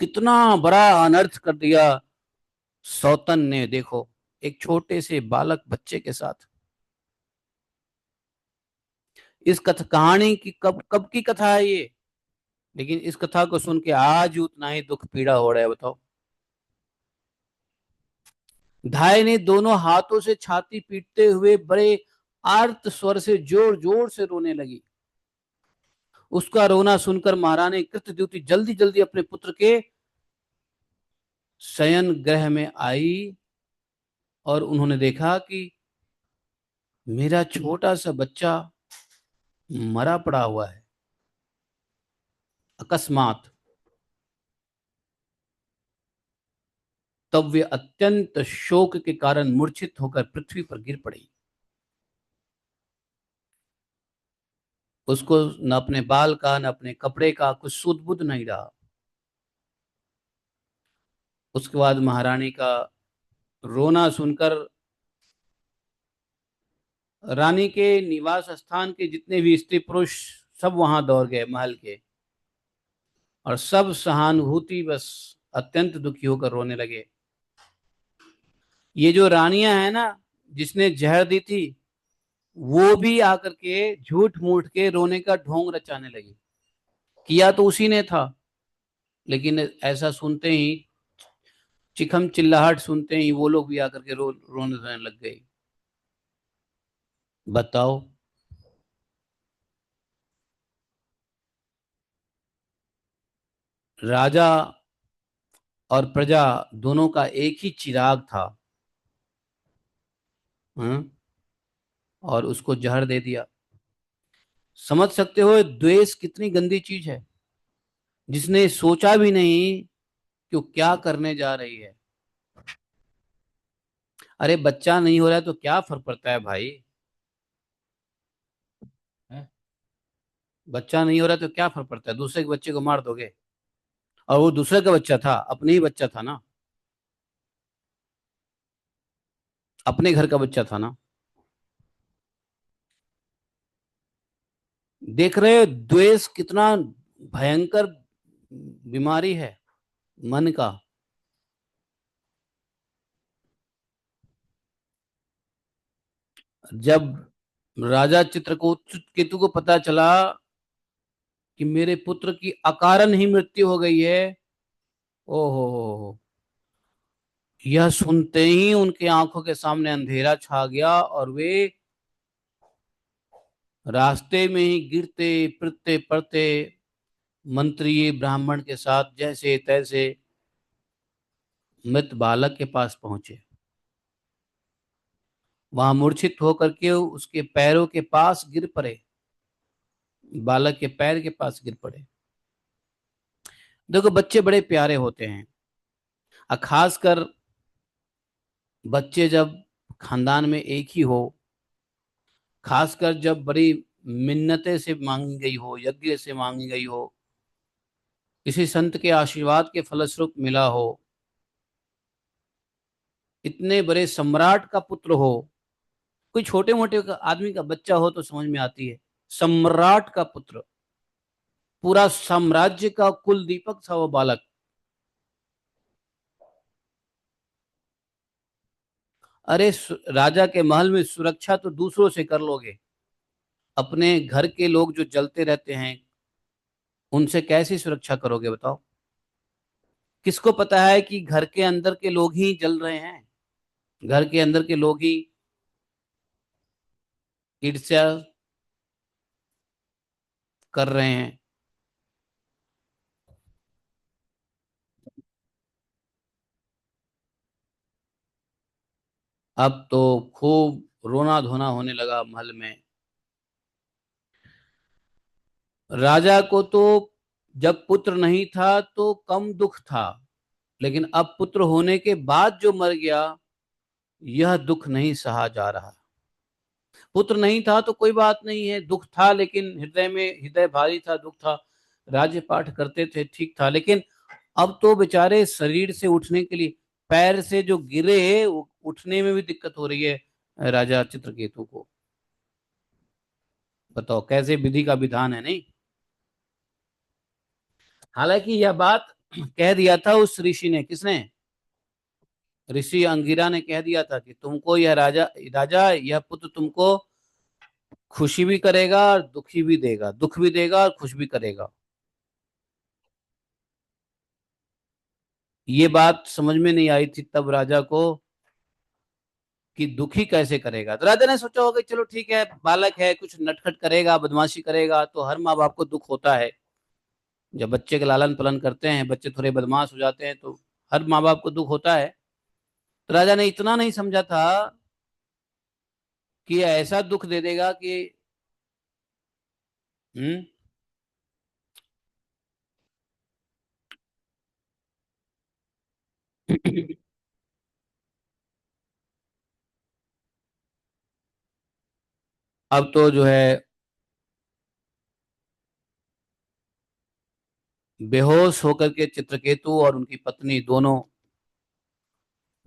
Speaker 1: कितना बड़ा अनर्थ कर दिया सौतन ने, देखो, एक छोटे से बालक बच्चे के साथ। इस कथा कहानी की कब कब की कथा है ये, लेकिन इस कथा को सुन के आज उतना ही दुख पीड़ा हो रहा है, बताओ। धाय ने दोनों हाथों से छाती पीटते हुए बड़े आर्त स्वर से जोर जोर से रोने लगी। उसका रोना सुनकर महारानी कृतद्युति जल्दी जल्दी अपने पुत्र के शयन गृह में आई और उन्होंने देखा कि मेरा छोटा सा बच्चा मरा पड़ा हुआ है। अकस्मात तब वे अत्यंत शोक के कारण मूर्छित होकर पृथ्वी पर गिर पड़ी। उसको न अपने बाल का न अपने कपड़े का कुछ सुध बुध नहीं रहा। उसके बाद महारानी का रोना सुनकर रानी के निवास स्थान के जितने भी स्त्री पुरुष सब वहां दौड़ गए महल के, और सब सहानुभूति बस अत्यंत दुखी होकर रोने लगे। ये जो रानियां हैं ना, जिसने जहर दी थी, वो भी आकर के झूठ मूठ के रोने का ढोंग रचाने लगी। किया तो उसी ने था, लेकिन ऐसा सुनते ही, चिखम चिल्लाहट सुनते ही वो लोग भी आकर के रोने धोने लग गई। बताओ। राजा और प्रजा दोनों का एक ही चिराग था। हम्म। और उसको जहर दे दिया। समझ सकते हो द्वेष कितनी गंदी चीज है, जिसने सोचा भी नहीं कि वो क्या करने जा रही है। अरे बच्चा नहीं हो रहा है तो क्या फर्क पड़ता है भाई। हैं? बच्चा नहीं हो रहा है तो क्या फर्क पड़ता है, दूसरे के बच्चे को मार दोगे। और वो दूसरे का बच्चा था, अपने ही बच्चा था ना, अपने घर का बच्चा था ना। देख रहे हो द्वेष कितना भयंकर बीमारी है मन का। जब राजा चित्रकेतु को पता चला कि मेरे पुत्र की अकारण ही मृत्यु हो गई है, ओहो, यह सुनते ही उनके आंखों के सामने अंधेरा छा गया, और वे रास्ते में ही गिरते पिटते पड़ते मंत्री ब्राह्मण के साथ जैसे तैसे मृत बालक के पास पहुंचे। वहां मूर्छित होकर के उसके पैरों के पास गिर पड़े, बालक के पैर के पास गिर पड़े। देखो बच्चे बड़े प्यारे होते हैं, और खासकर बच्चे जब खानदान में एक ही हो, खासकर जब बड़ी मिन्नतें से मांगी गई हो, यज्ञ से मांगी गई हो, किसी संत के आशीर्वाद के फलस्वरूप मिला हो, इतने बड़े सम्राट का पुत्र हो, कोई छोटे मोटे आदमी का बच्चा हो तो समझ में आती है, सम्राट का पुत्र, पूरा साम्राज्य का कुल दीपक था वो बालक। अरे राजा के महल में सुरक्षा तो दूसरों से कर लोगे, अपने घर के लोग जो जलते रहते हैं उनसे कैसी सुरक्षा करोगे बताओ। किसको पता है कि घर के अंदर के लोग ही जल रहे हैं, घर के अंदर के लोग ही ईर्ष्या कर रहे हैं। अब तो खूब रोना धोना होने लगा महल में। राजा को तो जब पुत्र नहीं था तो कम दुख था, लेकिन अब पुत्र होने के बाद जो मर गया, यह दुख नहीं सहा जा रहा। पुत्र नहीं था तो कोई बात नहीं है, दुख था, लेकिन हृदय भारी था, दुख था। राज्य पाठ करते थे, ठीक था, लेकिन अब तो बेचारे शरीर से उठने के लिए, पैर से जो गिरे उठने में भी दिक्कत हो रही है राजा चित्रकेतु को। बताओ कैसे विधि का विधान है नहीं। हालांकि यह बात कह दिया था उस ऋषि ने, किसने, ऋषि अंगिरा ने कह दिया था कि तुमको यह राजा राजा यह पुत्र तुमको खुशी भी करेगा और दुखी भी देगा, दुख भी देगा और खुश भी करेगा। ये बात समझ में नहीं आई थी तब राजा को कि दुखी कैसे करेगा। तो राजा ने सोचा होगा चलो ठीक है, बालक है, कुछ नटखट करेगा, बदमाशी करेगा, तो हर माँ बाप को दुख होता है जब बच्चे का लालन पालन करते हैं, बच्चे थोड़े बदमाश हो जाते हैं तो हर माँ बाप को दुख होता है। तो राजा ने इतना नहीं समझा था कि ऐसा दुख दे देगा कि हम्म। अब तो जो है बेहोश होकर के चित्रकेतु और उनकी पत्नी दोनों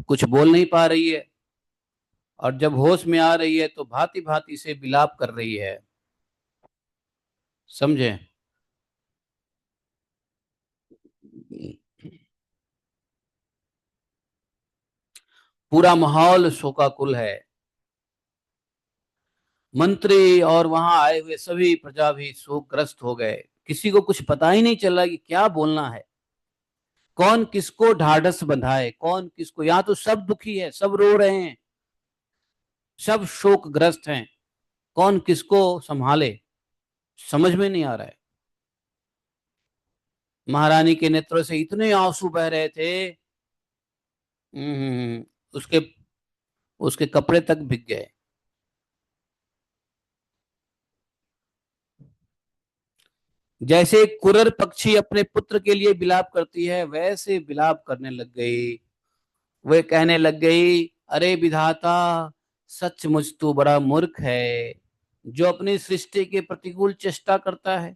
Speaker 1: कुछ बोल नहीं पा रही है, और जब होश में आ रही है तो भांति भांति से विलाप कर रही है। समझे? पूरा माहौल शोकाकुल है। मंत्री और वहां आए हुए सभी प्रजा भी शोकग्रस्त हो गए। किसी को कुछ पता ही नहीं चला कि क्या बोलना है, कौन किसको ढाढ़स बंधाए, कौन किसको। यहाँ तो सब दुखी है, सब रो रहे हैं, सब शोकग्रस्त हैं, कौन किसको संभाले, समझ में नहीं आ रहा है। महारानी के नेत्रों से इतने आंसू बह रहे थे। उसके उसके कपड़े तक भीग गए। जैसे कुरर पक्षी अपने पुत्र के लिए बिलाप करती है, वैसे बिलाप करने लग गई। वे कहने लग गई, अरे विधाता, सचमुच तू बड़ा मूर्ख है जो अपनी सृष्टि के प्रतिकूल चेष्टा करता है।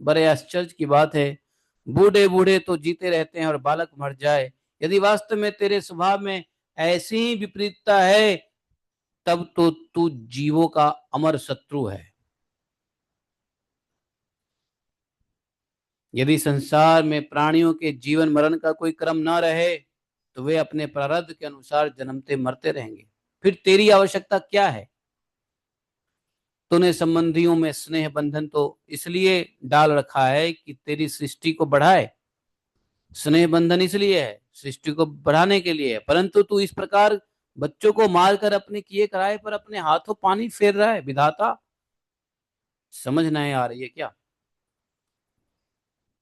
Speaker 1: बड़े आश्चर्य की बात है, बूढ़े बूढ़े तो जीते रहते हैं और बालक मर जाए। यदि वास्तव में तेरे स्वभाव में ऐसी ही विपरीतता है, तब तो तू जीवों का अमर शत्रु है। यदि संसार में प्राणियों के जीवन मरण का कोई क्रम न रहे, तो वे अपने प्रारब्ध के अनुसार जन्मते मरते रहेंगे। फिर तेरी आवश्यकता क्या है? तूने संबंधियों में स्नेह बंधन तो इसलिए डाल रखा है कि तेरी सृष्टि को बढ़ाए। स्नेह बंधन इसलिए है, सृष्टि को बढ़ाने के लिए है, परंतु तू इस प्रकार बच्चों को मारकर अपने किए कराए पर अपने हाथों पानी फेर रहा है। विधाता, समझ नहीं आ रही है क्या?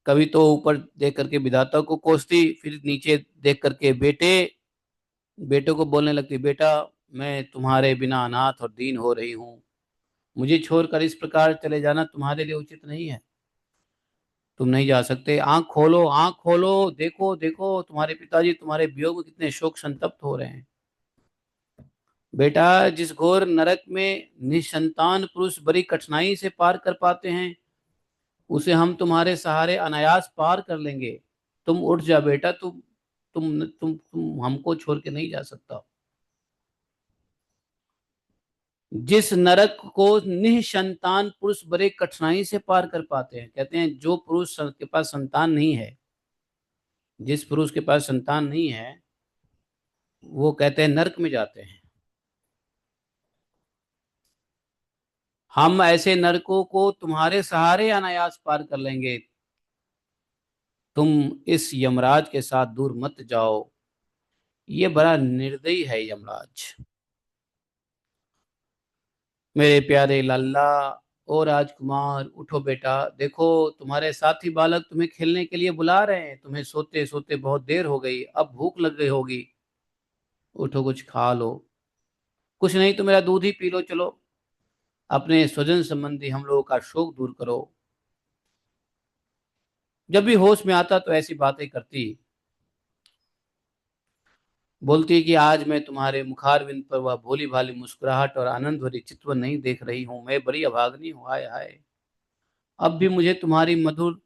Speaker 1: कभी तो ऊपर देख करके विधाता को कोसती, फिर नीचे देख करके बेटे को बोलने लगती, बेटा, मैं तुम्हारे बिना अनाथ और दीन हो रही हूँ, मुझे छोड़कर इस प्रकार चले जाना तुम्हारे लिए उचित नहीं है। तुम नहीं जा सकते। आंख खोलो, आंख खोलो, देखो देखो, तुम्हारे पिताजी तुम्हारे वियोग में कितने शोक संतप्त हो रहे हैं। बेटा, जिस घोर नरक में निसंतान पुरुष बड़ी कठिनाई से पार कर पाते हैं, उसे हम तुम्हारे सहारे अनायास पार कर लेंगे। तुम उठ जा बेटा, तुम हमको छोड़ के नहीं जा सकता। जिस नरक को निसंतान पुरुष बड़े कठिनाई से पार कर पाते हैं, कहते हैं जो पुरुष के पास संतान नहीं है, जिस पुरुष के पास संतान नहीं है, वो कहते हैं नरक में जाते हैं। हम ऐसे नरकों को तुम्हारे सहारे अनायास पार कर लेंगे। तुम इस यमराज के साथ दूर मत जाओ। ये बड़ा निर्दयी है यमराज। मेरे प्यारे लल्ला, ओ राजकुमार, उठो बेटा, देखो तुम्हारे साथी बालक तुम्हें खेलने के लिए बुला रहे हैं। तुम्हें सोते सोते बहुत देर हो गई, अब भूख लग गई होगी। उठो, कुछ खा लो। कुछ नहीं तो मेरा दूध ही पी लो। चलो, अपने स्वजन संबंधी हम लोगों का शोक दूर करो। जब भी होश में आता तो ऐसी बातें करती, बोलती कि आज मैं तुम्हारे मुखारविंद पर वह भोली भाली मुस्कुराहट और आनंद भरी चितवन नहीं देख रही हूं। मैं बड़ी अभागनी हूँ, हाय हाय। अब भी मुझे तुम्हारी मधुर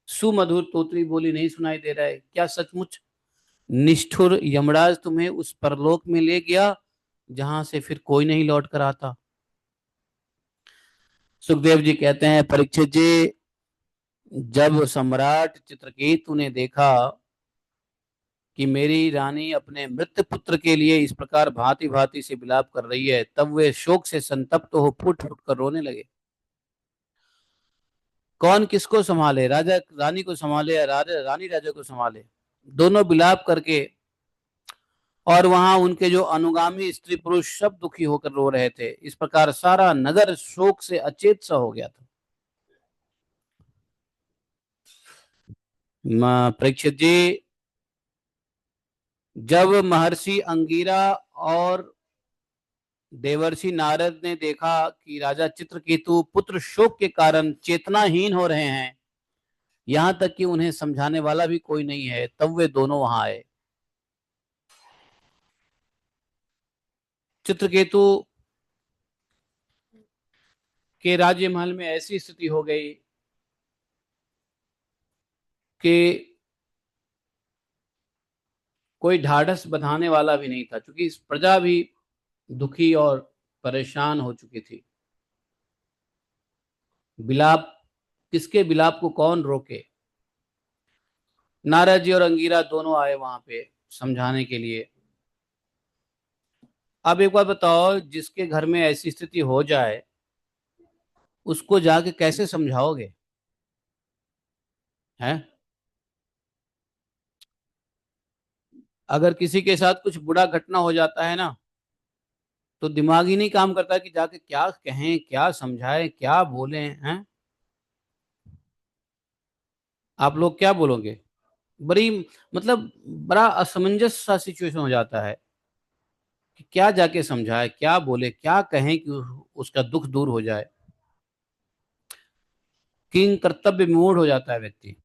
Speaker 1: सुमधुर तोतरी बोली नहीं सुनाई दे रहा है। क्या सचमुच निष्ठुर यमराज तुम्हें उस परलोक में ले गया जहां से फिर कोई नहीं लौट कर आता? सुखदेव जी कहते हैं, परीक्षित जी, जब सम्राट चित्रकेतु ने देखा कि मेरी रानी अपने मृत पुत्र के लिए इस प्रकार भांति भांति से विलाप कर रही है, तब वे शोक से संतप्त हो फूट फूट कर रोने लगे। कौन किसको संभाले, राजा रानी को संभाले या राजा रानी राजा को संभाले? दोनों विलाप करके और वहां उनके जो अनुगामी स्त्री पुरुष सब दुखी होकर रो रहे थे। इस प्रकार सारा नगर शोक से अचेत सा हो गया था। परीक्षित जी, जब महर्षि अंगिरा और देवर्षि नारद ने देखा कि राजा चित्रकेतु पुत्र शोक के कारण चेतनाहीन हो रहे हैं, यहां तक कि उन्हें समझाने वाला भी कोई नहीं है, तब वे दोनों वहां आए। चित्रकेतु के राज्य महल में ऐसी स्थिति हो गई कि कोई ढाढ़स बंधाने वाला भी नहीं था, क्योंकि प्रजा भी दुखी और परेशान हो चुकी थी। विलाप, किसके विलाप को कौन रोके। नारद जी और अंगीरा दोनों आए वहां पे समझाने के लिए। अब एक बात बताओ, जिसके घर में ऐसी स्थिति हो जाए उसको जाके कैसे समझाओगे? हैं? अगर किसी के साथ कुछ बुरा घटना हो जाता है ना, तो दिमाग ही नहीं काम करता कि जाके क्या कहें, क्या समझाएं, क्या बोलें। हैं? आप लोग क्या बोलोगे? बड़ी, मतलब बड़ा असमंजस सा सिचुएशन हो जाता है कि क्या जाके समझाए, क्या बोले, क्या कहें कि उसका दुख दूर हो जाए। किंग कर्तव्य विमूढ़ हो जाता है व्यक्ति।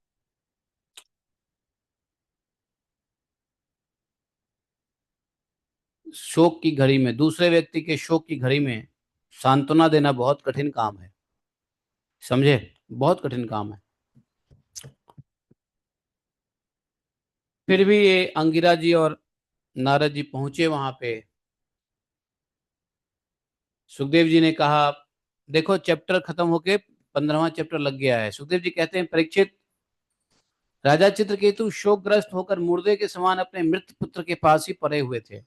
Speaker 1: शोक की घड़ी में, दूसरे व्यक्ति के शोक की घड़ी में सांत्वना देना बहुत कठिन काम है। समझे? बहुत कठिन काम है। फिर भी ये अंगिरा जी और नारद जी पहुंचे वहां पे। सुखदेव जी ने कहा, देखो चैप्टर खत्म होके 15वां चैप्टर लग गया है। सुखदेव जी कहते हैं, परीक्षित, राजा चित्रकेतु शोकग्रस्त होकर मुर्दे के समान अपने मृत पुत्र के पास ही पड़े हुए थे।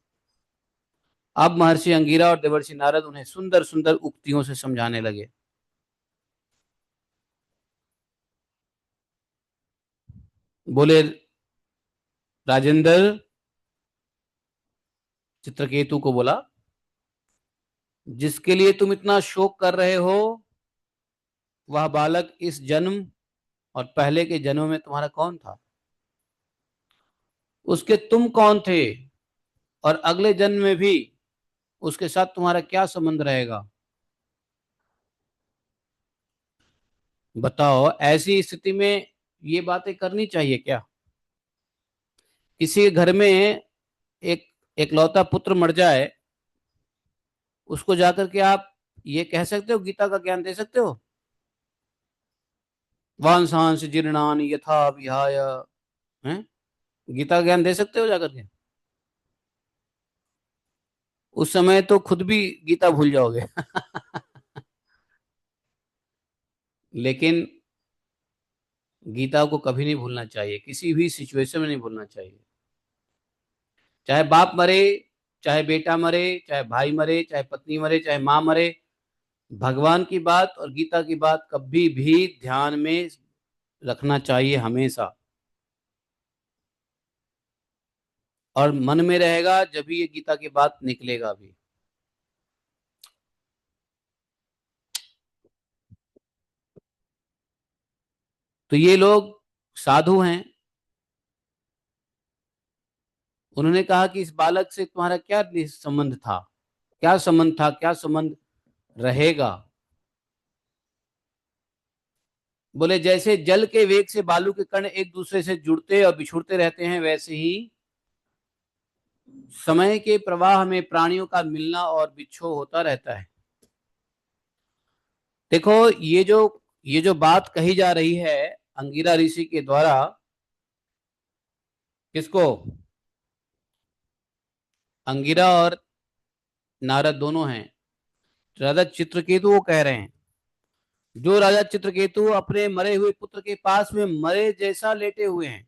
Speaker 1: अब महर्षि अंगिरा और देवर्षि नारद उन्हें सुंदर सुंदर उक्तियों से समझाने लगे। बोले, राजेंद्र, चित्रकेतु को बोला, जिसके लिए तुम इतना शोक कर रहे हो वह बालक इस जन्म और पहले के जन्म में तुम्हारा कौन था? उसके तुम कौन थे? और अगले जन्म में भी उसके साथ तुम्हारा क्या संबंध रहेगा? बताओ, ऐसी स्थिति में ये बातें करनी चाहिए क्या? किसी के घर में एक एकलौता पुत्र मर जाए, उसको जाकर के आप ये कह सकते हो, गीता का ज्ञान दे सकते हो? वांसांश जीर्णानि यथा विहाय, हैं? गीता का ज्ञान दे सकते हो जाकर के? उस समय तो खुद भी गीता भूल जाओगे। लेकिन गीता को कभी नहीं भूलना चाहिए, किसी भी सिचुएशन में नहीं भूलना चाहिए। चाहे बाप मरे, चाहे बेटा मरे, चाहे भाई मरे, चाहे पत्नी मरे, चाहे माँ मरे, भगवान की बात और गीता की बात कभी भी ध्यान में रखना चाहिए हमेशा। और मन में रहेगा जब भी ये गीता की बात निकलेगा भी। तो ये लोग साधु हैं। उन्होंने कहा कि इस बालक से तुम्हारा क्या संबंध था, क्या संबंध था, क्या संबंध रहेगा? बोले, जैसे जल के वेग से बालू के कण एक दूसरे से जुड़ते और बिछुड़ते रहते हैं, वैसे ही समय के प्रवाह में प्राणियों का मिलना और बिछो होता रहता है। देखो, ये जो बात कही जा रही है अंगिरा ऋषि के द्वारा, किसको? अंगिरा और नारद दोनों हैं। राजा चित्रकेतु वो कह रहे हैं, जो राजा चित्रकेतु अपने मरे हुए पुत्र के पास में मरे जैसा लेटे हुए हैं।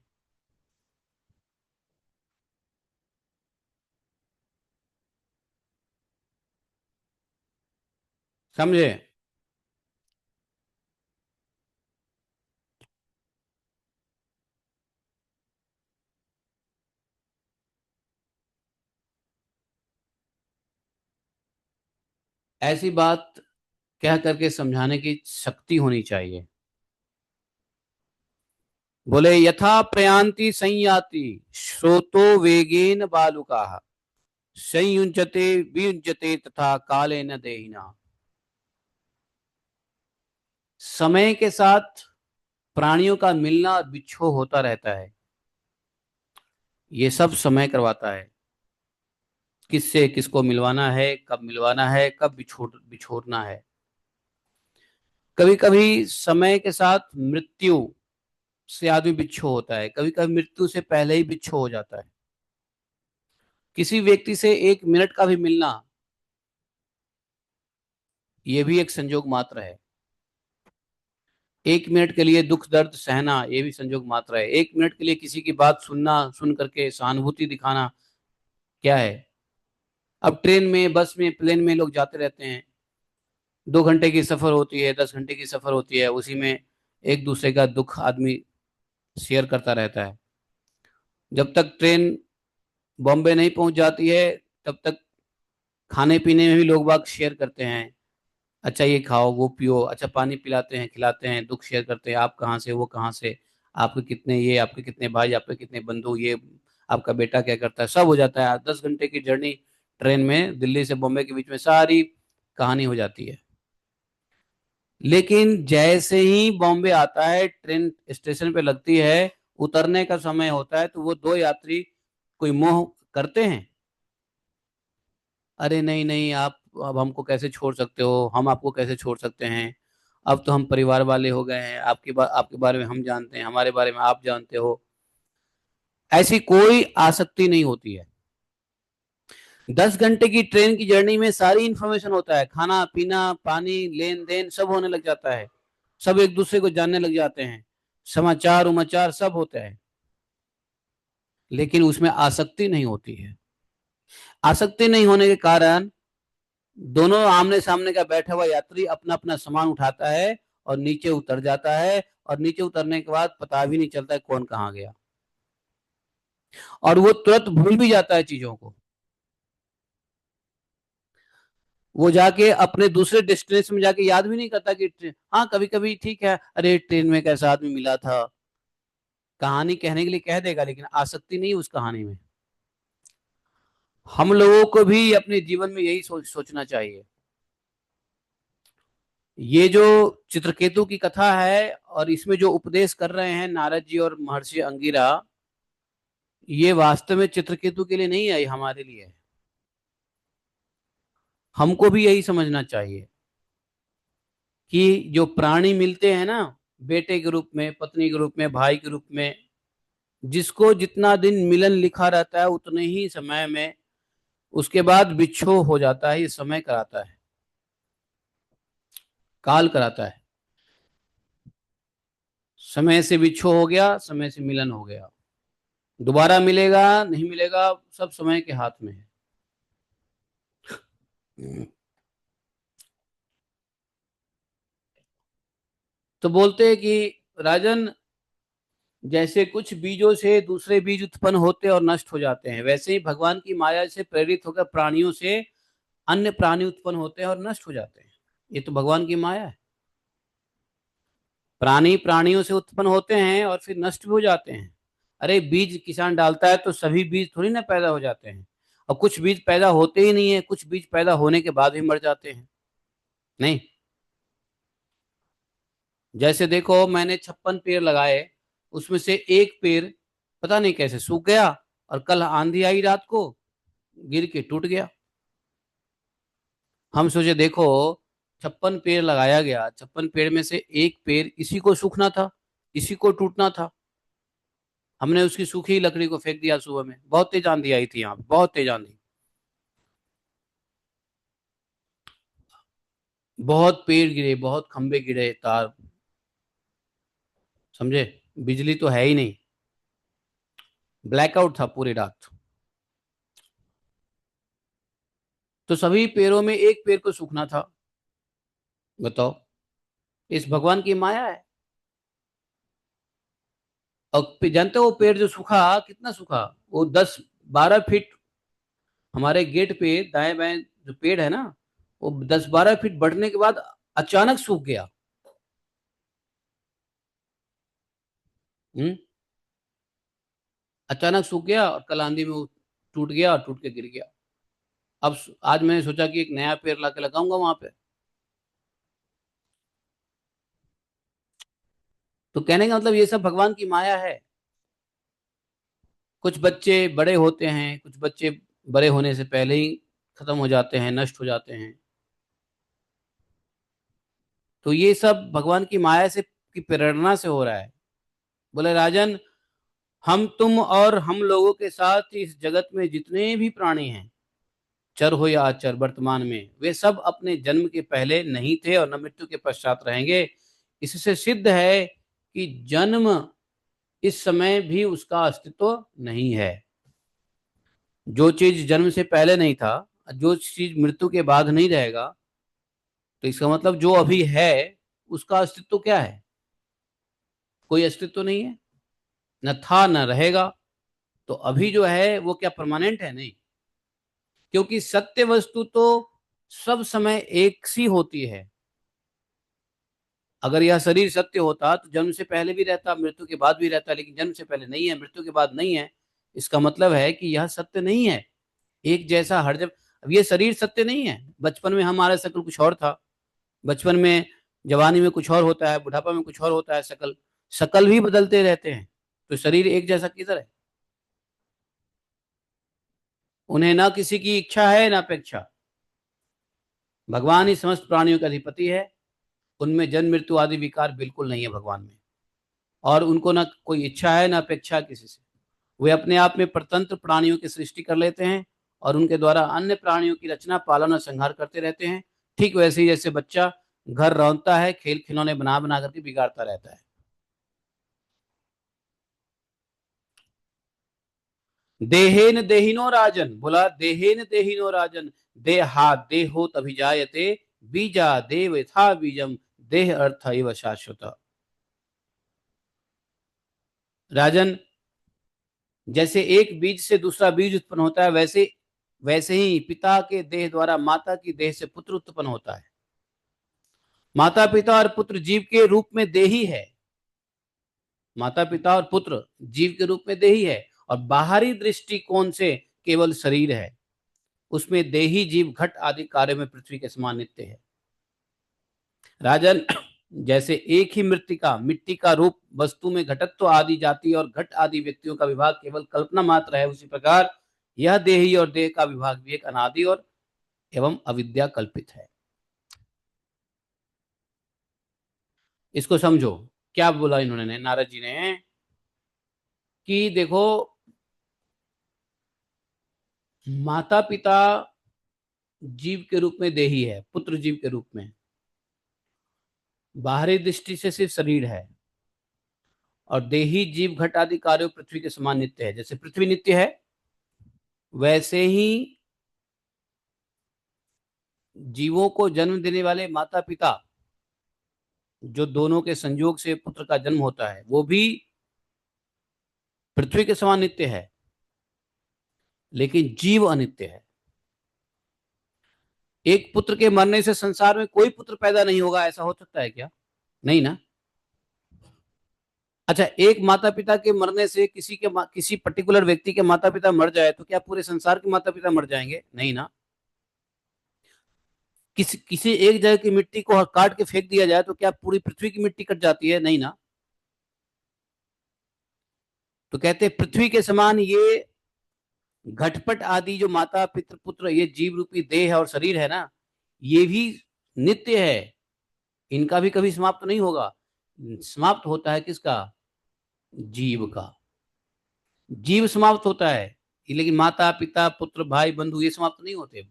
Speaker 1: समझे? ऐसी बात कह करके समझाने की शक्ति होनी चाहिए। बोले यथा प्रयांति संयाति श्रोतो वेगेन बालुकाः संयुञ्जते वियुञ्जते तथा काले न देहिना। समय के साथ प्राणियों का मिलना और बिछोह होता रहता है। ये सब समय करवाता है। किससे किसको मिलवाना है, कब मिलवाना है, कब बिछोड़ना है। कभी कभी समय के साथ मृत्यु से आदमी बिच्छो होता है, कभी कभी मृत्यु से पहले ही बिच्छो हो जाता है। किसी व्यक्ति से 1 मिनट का भी मिलना, यह भी एक संजोग मात्र है। 1 मिनट के लिए दुख दर्द सहना, यह भी संजोग मात्र है। 1 मिनट के लिए किसी की बात सुनना, सुन करके सहानुभूति दिखाना, क्या है। अब ट्रेन में, बस में, प्लेन में लोग जाते रहते हैं। 2 घंटे की सफर होती है, 10 घंटे की सफर होती है, उसी में एक दूसरे का दुख आदमी शेयर करता रहता है। जब तक ट्रेन बॉम्बे नहीं पहुंच जाती है, तब तक खाने पीने में भी लोग बाग शेयर करते हैं। अच्छा ये खाओ, वो पियो, अच्छा पानी पिलाते हैं, खिलाते हैं, दुख शेयर करते हैं। आप कहाँ से, वो कहाँ से, आपके कितने ये, आपके कितने भाई, आपके कितने बंधु, ये आपका बेटा क्या करता है, सब हो जाता है। 10 घंटे की जर्नी ट्रेन में, दिल्ली से बॉम्बे के बीच में सारी कहानी हो जाती है। लेकिन जैसे ही बॉम्बे आता है, ट्रेन स्टेशन पे लगती है, उतरने का समय होता है, तो वो दो यात्री कोई मोह करते हैं। अरे नहीं नहीं, आप अब हमको कैसे छोड़ सकते हो, हम आपको कैसे छोड़ सकते हैं, अब तो हम परिवार वाले हो गए हैं, आपके बारे में हम जानते हैं, हमारे बारे में आप जानते हो। ऐसी कोई आसक्ति नहीं होती है। 10 घंटे की ट्रेन की जर्नी में सारी इंफॉर्मेशन होता है, खाना पीना, पानी, लेन देन सब होने लग जाता है। सब एक दूसरे को जानने लग जाते हैं, समाचार उमाचार सब होता है। लेकिन उसमें आसक्ति नहीं होती है। आसक्ति नहीं होने के कारण दोनों आमने सामने का बैठा हुआ यात्री अपना अपना सामान उठाता है और नीचे उतर जाता है, और नीचे उतरने के बाद पता भी नहीं चलता है कौन कहाँ गया, और वो तुरंत भूल भी जाता है चीजों को। वो जाके अपने दूसरे डेस्टिनेशन में जाके याद भी नहीं करता कि हाँ कभी कभी ठीक है, अरे ट्रेन में कैसा आदमी मिला था, कहानी कहने के लिए कह देगा, लेकिन आसक्ति नहीं उस कहानी में। हम लोगों को भी अपने जीवन में यही सोचना चाहिए। ये जो चित्रकेतु की कथा है, और इसमें जो उपदेश कर रहे हैं नारद जी और महर्षि अंगिरा, ये वास्तव में चित्रकेतु के लिए नहीं है, हमारे लिए है। हमको भी यही समझना चाहिए कि जो प्राणी मिलते हैं ना, बेटे के रूप में, पत्नी के रूप में, भाई के रूप में, जिसको जितना दिन मिलन लिखा रहता है उतने ही समय में उसके बाद बिच्छो हो जाता है। ये समय कराता है, काल कराता है। समय से बिच्छो हो गया, समय से मिलन हो गया, दोबारा मिलेगा नहीं मिलेगा सब समय के हाथ में है। तो बोलते हैं कि राजन, जैसे कुछ बीजों से दूसरे बीज उत्पन्न होते और नष्ट हो जाते हैं, वैसे ही भगवान की माया से प्रेरित होकर प्राणियों से अन्य प्राणी उत्पन्न होते हैं और नष्ट हो जाते हैं। ये तो भगवान की माया है। प्राणी प्राणियों से उत्पन्न होते हैं और फिर नष्ट भी हो जाते हैं। अरे बीज किसान डालता है तो सभी बीज थोड़ी ना पैदा हो जाते हैं, और कुछ बीज पैदा होते ही नहीं है, कुछ बीज पैदा होने के बाद भी मर जाते हैं। नहीं, जैसे देखो मैंने 56 पेड़ लगाए, उसमें से एक पेड़ पता नहीं कैसे सूख गया, और कल आंधी आई रात को, गिर के टूट गया। हम सोचे देखो 56 पेड़ लगाया गया, 56 पेड़ में से एक पेड़ इसी को सूखना था, इसी को टूटना था। हमने उसकी सूखी लकड़ी को फेंक दिया सुबह में। बहुत तेज आंधी आई थी यहाँ पे, बहुत तेज आंधी, बहुत पेड़ गिरे, बहुत खंभे गिरे, तार, समझे। बिजली तो है ही नहीं, ब्लैकआउट था पूरी रात। तो सभी पेड़ों में एक पेड़ को सूखना था। बताओ, इस भगवान की माया है। और जानते हो वो पेड़ जो सूखा, कितना सूखा, वो 10-12 फीट हमारे गेट पे दाएं बाएं जो पेड़ है ना, वो 10-12 फीट बढ़ने के बाद अचानक सूख गया। हम्म। अचानक सूख गया और कल आंधी में वो टूट गया और टूट के गिर गया। अब आज मैंने सोचा कि एक नया पेड़ ला के लगाऊंगा वहां पे। तो कहने का मतलब ये सब भगवान की माया है। कुछ बच्चे बड़े होते हैं, कुछ बच्चे बड़े होने से पहले ही खत्म हो जाते हैं, नष्ट हो जाते हैं। तो ये सब भगवान की माया से की प्रेरणा से हो रहा है। बोले राजन, हम तुम और हम लोगों के साथ इस जगत में जितने भी प्राणी हैं, चर हो या अचर, वर्तमान में वे सब अपने जन्म के पहले नहीं थे और न मृत्यु के पश्चात रहेंगे। इससे सिद्ध है कि जन्म इस समय भी उसका अस्तित्व नहीं है। जो चीज जन्म से पहले नहीं था, जो चीज मृत्यु के बाद नहीं रहेगा, तो इसका मतलब जो अभी है उसका अस्तित्व क्या है? कोई अस्तित्व नहीं है, न था न रहेगा। तो अभी जो है वो क्या परमानेंट है? नहीं। क्योंकि सत्य वस्तु तो सब समय एक सी होती है। अगर यह शरीर सत्य होता तो जन्म से पहले भी रहता, मृत्यु के बाद भी रहता, लेकिन जन्म से पहले नहीं है, मृत्यु के बाद नहीं है। इसका मतलब है कि यह सत्य नहीं है, एक जैसा हर जब। अब ये शरीर सत्य नहीं है। बचपन में हमारा शक्ल कुछ और था, बचपन में, जवानी में कुछ और होता है, बुढ़ापा में कुछ और होता है। शकल शकल भी बदलते रहते हैं। तो शरीर एक जैसा किधर है? उन्हें ना किसी की इच्छा है ना अपेक्षा। भगवान ही समस्त प्राणियों का अधिपति है। उनमें जन्म मृत्यु आदि विकार बिल्कुल नहीं है भगवान में। और उनको ना कोई इच्छा है ना अपेक्षा किसी से। वे अपने आप में परतंत्र प्राणियों की सृष्टि कर लेते हैं और उनके द्वारा अन्य प्राणियों की रचना, पालन और संहार करते रहते हैं। ठीक वैसे ही जैसे बच्चा घर रौंदता है, खेल खिलौने बना बना करके बिगाड़ता रहता है। देहेन देहिनो राजन, बोला देहेन देहिनो राजन, देहा देहो तभिजायते, बीजा देव यथा बीजम, देह अर्थ एव शाश्वत। राजन, जैसे एक बीज से दूसरा बीज उत्पन्न होता है, वैसे वैसे ही पिता के देह द्वारा माता की देह से पुत्र उत्पन्न होता है। माता पिता और पुत्र जीव के रूप में देही है। माता पिता और पुत्र जीव के रूप में देही है, और बाहरी दृष्टिकोण से केवल शरीर है। उसमें देही जीव घट आदि कार्य में पृथ्वी के समान नित्य है। राजन, जैसे एक ही मृत्तिका मिट्टी का रूप वस्तु में घटत्व आदि जाति और घट आदि व्यक्तियों का विभाग केवल कल्पना मात्र है, उसी प्रकार यह देही और देह का विभाग भी एक अनादि और एवं अविद्या कल्पित है। इसको समझो। क्या बोला इन्होंने, नारद जी ने, कि देखो, माता पिता जीव के रूप में देही है, पुत्र जीव के रूप में, बाहरी दृष्टि से सिर्फ शरीर है। और देही जीव घट आदि कार्यों पृथ्वी के समान नित्य है। जैसे पृथ्वी नित्य है, वैसे ही जीवों को जन्म देने वाले माता पिता, जो दोनों के संयोग से पुत्र का जन्म होता है, वो भी पृथ्वी के समान नित्य है। लेकिन जीव अनित्य है। एक पुत्र के मरने से संसार में कोई पुत्र पैदा नहीं होगा, ऐसा हो सकता है क्या? नहीं ना। अच्छा, एक माता पिता के मरने से किसी पर्टिकुलर व्यक्ति के माता पिता मर जाए तो क्या पूरे संसार के माता पिता मर जाएंगे? नहीं ना। किसी एक जगह की मिट्टी को काट के फेंक दिया जाए तो क्या पूरी पृथ्वी की मिट्टी कट जाती है? नहीं ना। तो कहते हैं पृथ्वी के समान ये घटपट आदि जो माता पितृ पुत्र ये जीव रूपी देह है और शरीर है ना, ये भी नित्य है। इनका भी कभी समाप्त नहीं होगा। समाप्त होता है किसका? जीव का। जीव समाप्त होता है, लेकिन माता पिता पुत्र भाई बंधु ये समाप्त नहीं होते।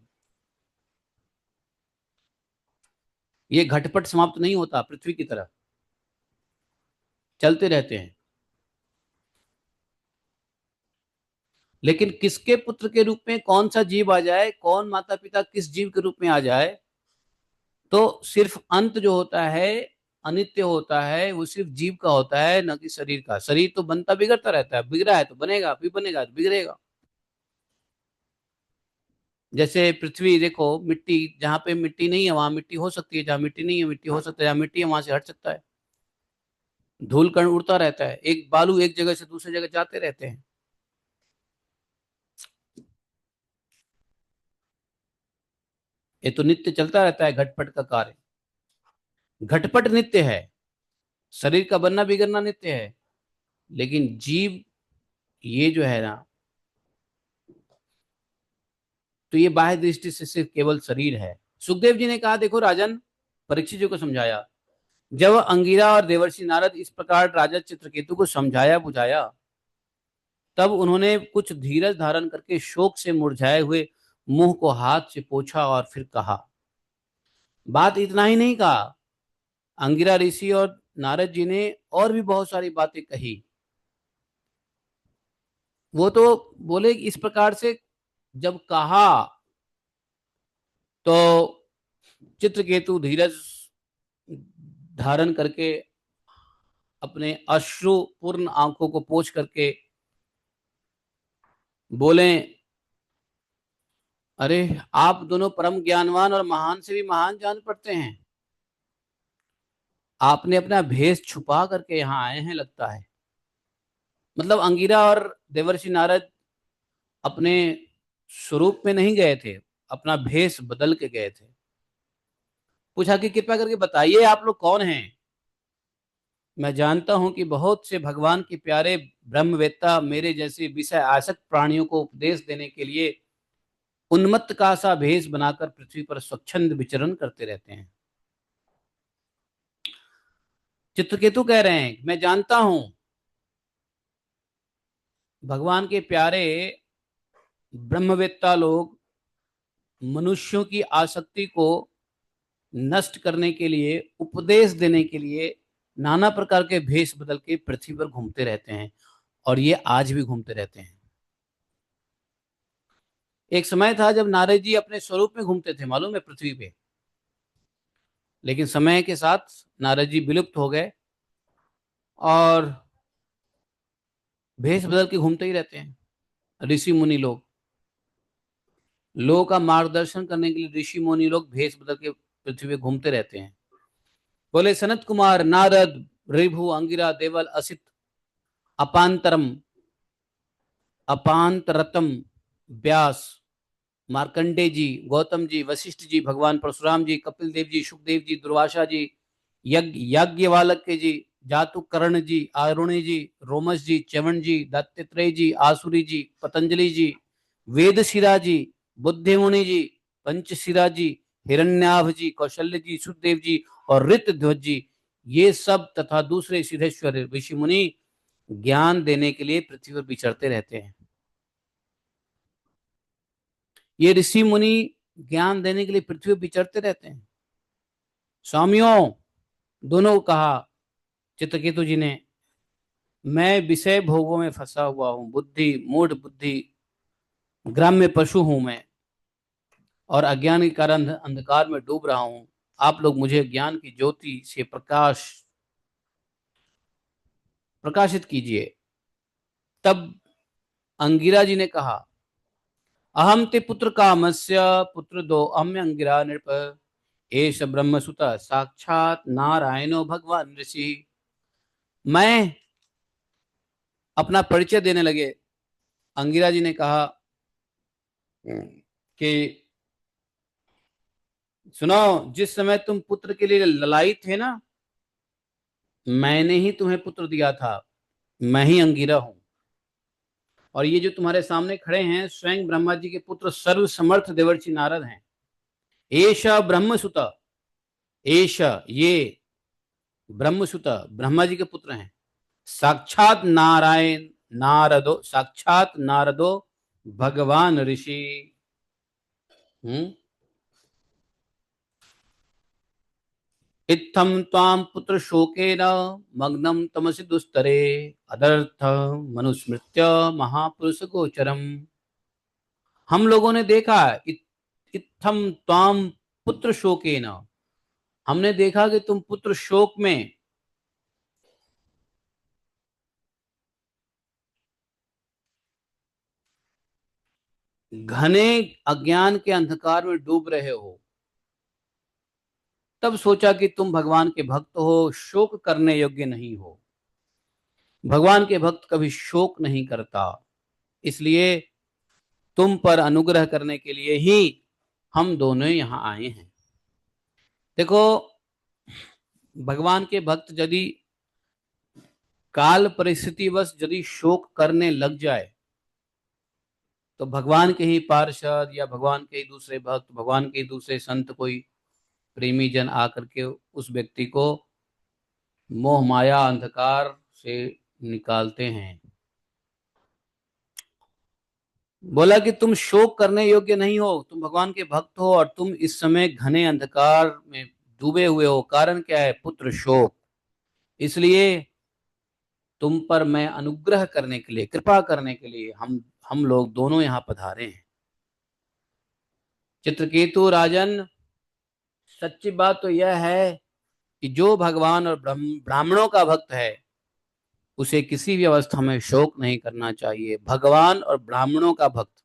Speaker 1: ये घटपट समाप्त नहीं होता, पृथ्वी की तरह चलते रहते हैं। लेकिन किसके पुत्र के रूप में कौन सा जीव आ जाए, कौन माता पिता किस जीव के रूप में आ जाए, तो सिर्फ अंत जो होता है, अनित्य होता है, वो सिर्फ जीव का होता है, न कि शरीर का। शरीर तो बनता बिगड़ता रहता है, बिगड़ा है तो बनेगा, फिर बनेगा तो बिगड़ेगा। जैसे पृथ्वी देखो, मिट्टी जहाँ पे मिट्टी नहीं है वहां मिट्टी हो सकती है, जहाँ मिट्टी नहीं है मिट्टी हो सकता है, जहाँ मिट्टी है वहां से हट सकता है। धूल कण उड़ता रहता है, एक बालू एक जगह से दूसरी जगह जाते रहते हैं। ये तो नित्य चलता रहता है घटपट का कार्य। घटपट नित्य है, शरीर का बनना बिगड़ना नित्य है, लेकिन जीव ये जो है ना, तो ये बाह्य दृष्टि से सिर्फ केवल शरीर है। सुखदेव जी ने कहा, देखो राजन, परीक्षित जी को समझाया, जब अंगिरा और देवर्षि नारद इस प्रकार राजा चित्रकेतु को समझाया बुझाया, तब उन्होंने कुछ धीरज धारण करके शोक से मुरझाए हुए मुंह को हाथ से पोंछा और फिर कहा। बात इतना ही नहीं कहा, अंगिरा ऋषि और नारद जी ने और भी बहुत सारी बातें कही। वो तो बोले इस प्रकार से जब कहा तो चित्रकेतु धीरज धारण करके अपने अश्रुपूर्ण आंखों को पोंछ करके बोले, अरे आप दोनों परम ज्ञानवान और महान से भी महान जान पड़ते हैं, आपने अपना भेष छुपा करके यहाँ आए हैं लगता है। मतलब अंगिरा और देवर्षि नारद अपने स्वरूप में नहीं गए थे, अपना भेष बदल के गए थे। पूछा कि कृपया करके बताइए आप लोग कौन हैं। मैं जानता हूं कि बहुत से भगवान के प्यारे ब्रह्मवेत्ता मेरे जैसे विषय आसक्त प्राणियों को उपदेश देने के लिए उन्मत्त का सा भेष बनाकर पृथ्वी पर स्वच्छंद विचरण करते रहते हैं। चित्रकेतु कह रहे हैं, मैं जानता हूं भगवान के प्यारे ब्रह्मवेत्ता लोग मनुष्यों की आसक्ति को नष्ट करने के लिए, उपदेश देने के लिए नाना प्रकार के भेष बदल के पृथ्वी पर घूमते रहते हैं, और ये आज भी घूमते रहते हैं। एक समय था जब नारद जी अपने स्वरूप में घूमते थे, मालूम है, पृथ्वी पे। लेकिन समय के साथ नारद जी विलुप्त हो गए और भेष बदल के घूमते ही रहते हैं। ऋषि मुनि लोग, लोगों का मार्गदर्शन करने के लिए ऋषि मुनि लोग भेष बदल के पृथ्वी पे घूमते रहते हैं। बोले, सनत कुमार, नारद, ऋभु, अंगिरा, देवल, असित, अपांतरम, अपांतरतम, व्यास, मार्कंडे जी, गौतम जी, वशिष्ठ जी, भगवान परशुराम जी, कपिल देव जी, सुखदेव जी, दुर्वासा जी, याज्ञवल्क्य जी, जातुकर्ण जी, आरुणि जी, रोमस जी, च्यवन जी, दत्तात्रेय जी, आसुरी जी, पतंजलि जी, वेदशिरा जी, बुद्धिमुनि जी, पंचशिरा जी, हिरण्याभ जी, कौशल्य जी, सुखदेव जी और ऋतध्वज जी, ये सब तथा दूसरे सिद्धेश्वर ऋषि मुनि ज्ञान देने के लिए पृथ्वी पर विचरते रहते हैं। ये ऋषि मुनि ज्ञान देने के लिए पृथ्वी पर विचरते रहते हैं। स्वामियों, दोनों को कहा चित्रकेतु जी ने, मैं विषय भोगों में फंसा हुआ हूं, बुद्धि, मूढ़ बुद्धि, ग्राम्य पशु हूं मैं, और अज्ञान के कारण अंधकार में डूब रहा हूं। आप लोग मुझे ज्ञान की ज्योति से प्रकाशित कीजिए। तब अंगिरा जी ने कहा, अहम ते पुत्र कामस्य पुत्र दो अम्य अंगिरा नृप, एष ब्रह्मसुत साक्षात नारायणो भगवान ऋषि। मैं अपना परिचय देने लगे। अंगिरा जी ने कहा कि सुनो, जिस समय तुम पुत्र के लिए ललायित थे ना, मैंने ही तुम्हें पुत्र दिया था, मैं ही अंगिरा हूं। और ये जो तुम्हारे सामने खड़े हैं स्वयं ब्रह्मा जी के पुत्र सर्व समर्थ देवर्षि नारद हैं। एष ब्रह्मसुत, एष ये ब्रह्मसुत ब्रह्मा जी के पुत्र हैं, साक्षात नारायण, नारदो, साक्षात नारदो भगवान ऋषि। हम्म। इत्थम त्वाम पुत्र शोकेन मग्नम तमसि दुस्तरे, अदर्थ मनुस्मृत्य महापुरुष गोचरम। हम लोगों ने देखा, इत्थम त्वाम पुत्र शोकेन, हमने देखा कि तुम पुत्र शोक में घने अज्ञान के अंधकार में डूब रहे हो, तब सोचा कि तुम भगवान के भक्त हो, शोक करने योग्य नहीं हो। भगवान के भक्त कभी शोक नहीं करता, इसलिए तुम पर अनुग्रह करने के लिए ही हम दोनों यहाँ आए हैं। देखो, भगवान के भक्त यदि काल परिस्थिति बस यदि शोक करने लग जाए, तो भगवान के ही पार्षद या भगवान के ही दूसरे भक्त, भगवान के ही दूसरे संत, कोई प्रेमी जन आकर के उस व्यक्ति को मोह माया अंधकार से निकालते हैं। बोला कि तुम शोक करने योग्य नहीं हो, तुम भगवान के भक्त हो और तुम इस समय घने अंधकार में डूबे हुए हो। कारण क्या है? पुत्र शोक। इसलिए तुम पर मैं अनुग्रह करने के लिए, कृपा करने के लिए हम लोग दोनों यहाँ पधारे हैं। चित्रकेतु राजन, सच्ची बात तो यह है कि जो भगवान और ब्राह्मणों का भक्त है, उसे किसी भी अवस्था में शोक नहीं करना चाहिए। भगवान और ब्राह्मणों का भक्त,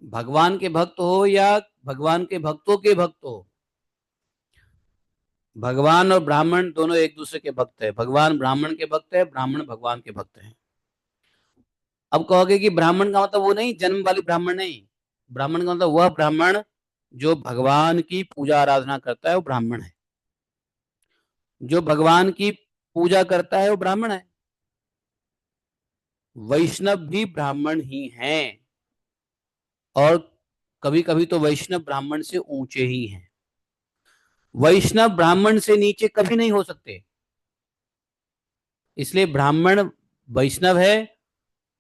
Speaker 1: भगवान के भक्त हो या भगवान के भक्तों के भक्त हो, भगवान और ब्राह्मण दोनों एक दूसरे के भक्त है। भगवान ब्राह्मण के भक्त है, ब्राह्मण भगवान के भक्त हैं। अब कहोगे कि ब्राह्मण का मतलब वो नहीं, जन्म वाली ब्राह्मण नहीं। ब्राह्मण का मतलब वह ब्राह्मण जो भगवान की पूजा आराधना करता है, वो ब्राह्मण है। जो भगवान की पूजा करता है वो ब्राह्मण है। वैष्णव भी ब्राह्मण ही हैं, और कभी कभी तो वैष्णव ब्राह्मण से ऊंचे ही हैं। वैष्णव ब्राह्मण से नीचे कभी नहीं हो सकते। इसलिए ब्राह्मण वैष्णव है,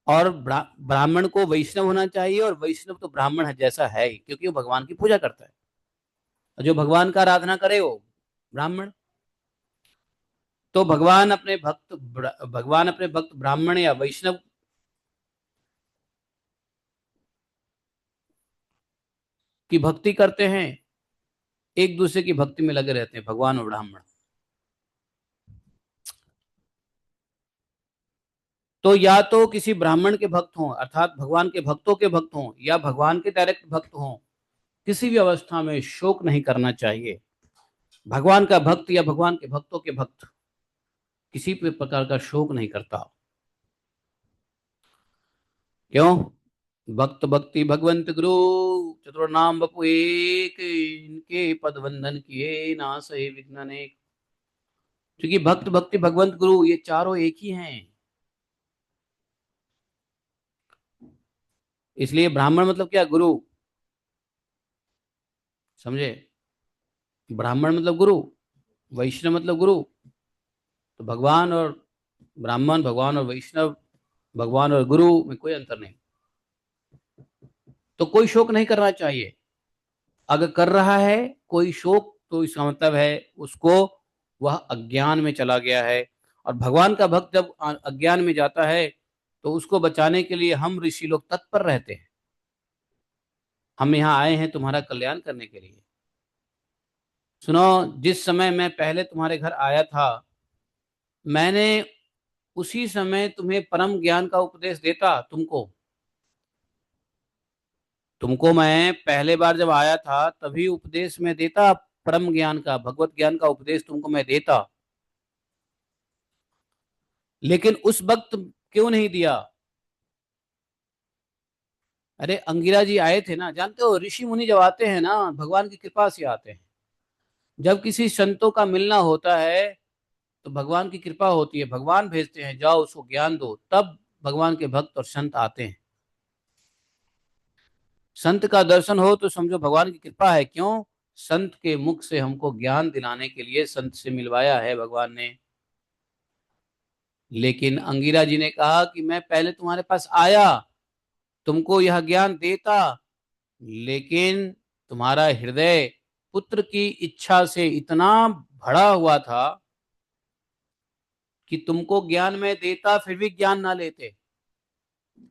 Speaker 1: और ब्राह्मण को वैष्णव होना चाहिए, और वैष्णव तो ब्राह्मण है जैसा है ही, क्योंकि वो भगवान की पूजा करता है। और जो भगवान का आराधना करे वो ब्राह्मण। तो भगवान अपने भक्त ब्राह्मण या वैष्णव की भक्ति करते हैं, एक दूसरे की भक्ति में लगे रहते हैं, भगवान और ब्राह्मण। तो या तो किसी ब्राह्मण के भक्त हों, अर्थात भगवान के भक्तों के भक्त हों, या भगवान के डायरेक्ट भक्त हों, किसी भी अवस्था में शोक नहीं करना चाहिए। भगवान का भक्त या भगवान के भक्तों के भक्त किसी भी प्रकार का शोक नहीं करता। क्यों? भक्त भक्ति भगवंत गुरु, चतुर्नाम बपु एक, इनके पद वंदन किए ना सहे विघ्न अनेक। क्योंकि भक्त भक्ति भगवंत गुरु ये चारों एक ही हैं। इसलिए ब्राह्मण मतलब क्या? गुरु। समझे? ब्राह्मण मतलब गुरु, वैष्णव मतलब गुरु। तो भगवान और ब्राह्मण, भगवान और वैष्णव, भगवान और गुरु में कोई अंतर नहीं। तो कोई शोक नहीं करना चाहिए। अगर कर रहा है कोई शोक, तो इसका मतलब है उसको, वह अज्ञान में चला गया है। और भगवान का भक्त जब अज्ञान में जाता है, तो उसको बचाने के लिए हम ऋषि लोग तत्पर रहते हैं। हम यहाँ आए हैं तुम्हारा कल्याण करने के लिए। सुनो, जिस समय मैं पहले तुम्हारे घर आया था, मैंने उसी समय तुम्हें परम ज्ञान का उपदेश देता। तुमको मैं पहले बार जब आया था तभी उपदेश में देता, परम ज्ञान का, भगवत ज्ञान का उपदेश तुमको मैं देता। लेकिन उस वक्त क्यों नहीं दिया? अरे अंगिरा जी आए थे ना, जानते हो ऋषि मुनि जब आते हैं ना, भगवान की कृपा से आते हैं। जब किसी संतों का मिलना होता है, तो भगवान की कृपा होती है, भगवान भेजते हैं, जाओ उसको ज्ञान दो, तब भगवान के भक्त और संत आते हैं। संत का दर्शन हो तो समझो भगवान की कृपा है। क्यों? संत के मुख से हमको ज्ञान दिलाने के लिए संत से मिलवाया है भगवान ने। लेकिन अंगिरा जी ने कहा कि मैं पहले तुम्हारे पास आया, तुमको यह ज्ञान देता, लेकिन तुम्हारा हृदय पुत्र की इच्छा से इतना भरा हुआ था कि तुमको ज्ञान में देता फिर भी ज्ञान ना लेते।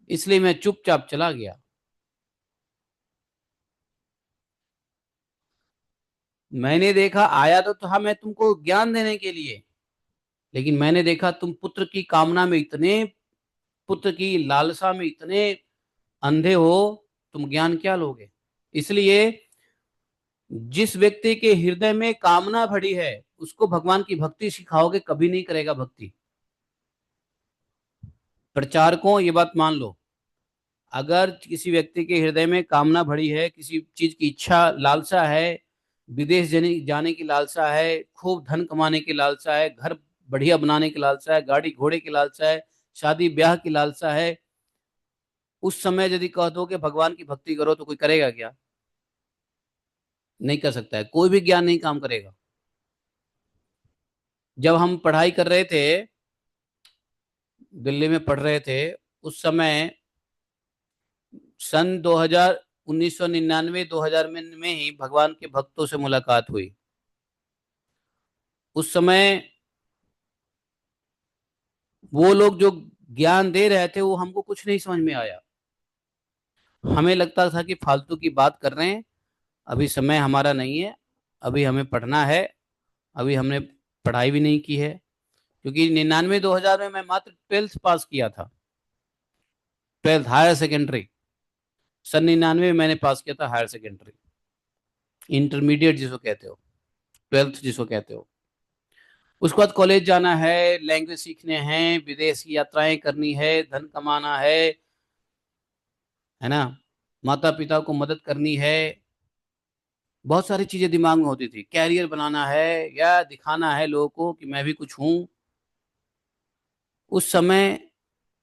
Speaker 1: इसलिए मैं चुपचाप चला गया। मैंने देखा, आया तो था मैं तुमको ज्ञान देने के लिए, लेकिन मैंने देखा तुम पुत्र की कामना में इतने, पुत्र की लालसा में इतने अंधे हो तुम ज्ञान क्या लोगे। इसलिए जिस व्यक्ति के हृदय में कामना भरी है उसको भगवान की भक्ति सिखाओगे कभी नहीं करेगा भक्ति। प्रचारकों ये बात मान लो, अगर किसी व्यक्ति के हृदय में कामना भरी है, किसी चीज की इच्छा लालसा है, विदेश जाने जाने की लालसा है, खूब धन कमाने की लालसा है, घर बढ़िया बनाने की लालसा है, गाड़ी घोड़े की लालसा है, शादी ब्याह की लालसा है, उस समय यदि कह दो कि भगवान की भक्ति करो तो कोई करेगा क्या? नहीं कर सकता है, कोई भी ज्ञान नहीं काम करेगा। जब हम पढ़ाई कर रहे थे, दिल्ली में पढ़ रहे थे, उस समय सन 2000 1999 2000 में ही भगवान के भक्तों से मुलाकात हुई। उस समय वो लोग जो ज्ञान दे रहे थे वो हमको कुछ नहीं समझ में आया। हमें लगता था कि फालतू की बात कर रहे हैं, अभी समय हमारा नहीं है, अभी हमें पढ़ना है, अभी हमने पढ़ाई भी नहीं की है। क्योंकि 99 2000 में मैं मात्र 12th पास किया था, 12th हायर सेकेंडरी। सन 99 में मैंने पास किया था हायर सेकेंडरी, इंटरमीडिएट जिसको कहते हो, 12th जिसको कहते हो। उसके बाद कॉलेज जाना है, लैंग्वेज सीखने हैं, विदेश की यात्राएं करनी है, धन कमाना है ना, माता पिता को मदद करनी है, बहुत सारी चीजें दिमाग में होती थी, कैरियर बनाना है या दिखाना है लोगों को कि मैं भी कुछ हूं। उस समय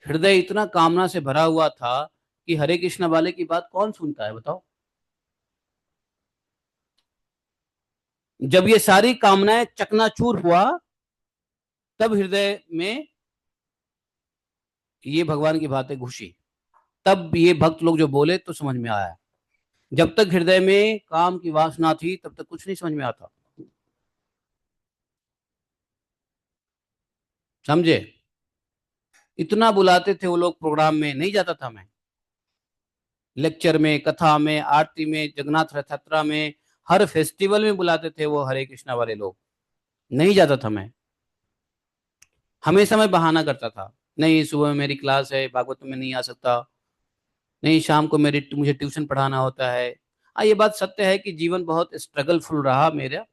Speaker 1: हृदय इतना कामना से भरा हुआ था कि हरे कृष्ण वाले की बात कौन सुनता है बताओ। जब ये सारी कामनाएं चकनाचूर हुआ, तब हृदय में ये भगवान की बातें घुसी, तब ये भक्त लोग जो बोले तो समझ में आया। जब तक हृदय में काम की वासना थी तब तक कुछ नहीं समझ में आता। समझे? इतना बुलाते थे वो लोग, प्रोग्राम में नहीं जाता था मैं, लेक्चर में, कथा में, आरती में, जगन्नाथ रथ यात्रा में, हर फेस्टिवल में बुलाते थे वो हरे कृष्णा वाले लोग, नहीं जाता था मैं। हमेशा मैं बहाना करता था, नहीं सुबह में मेरी क्लास है, भागवत में नहीं आ सकता, नहीं शाम को मेरी मुझे ट्यूशन पढ़ाना होता है। हाँ, ये बात सत्य है कि जीवन बहुत स्ट्रगलफुल रहा मेरा।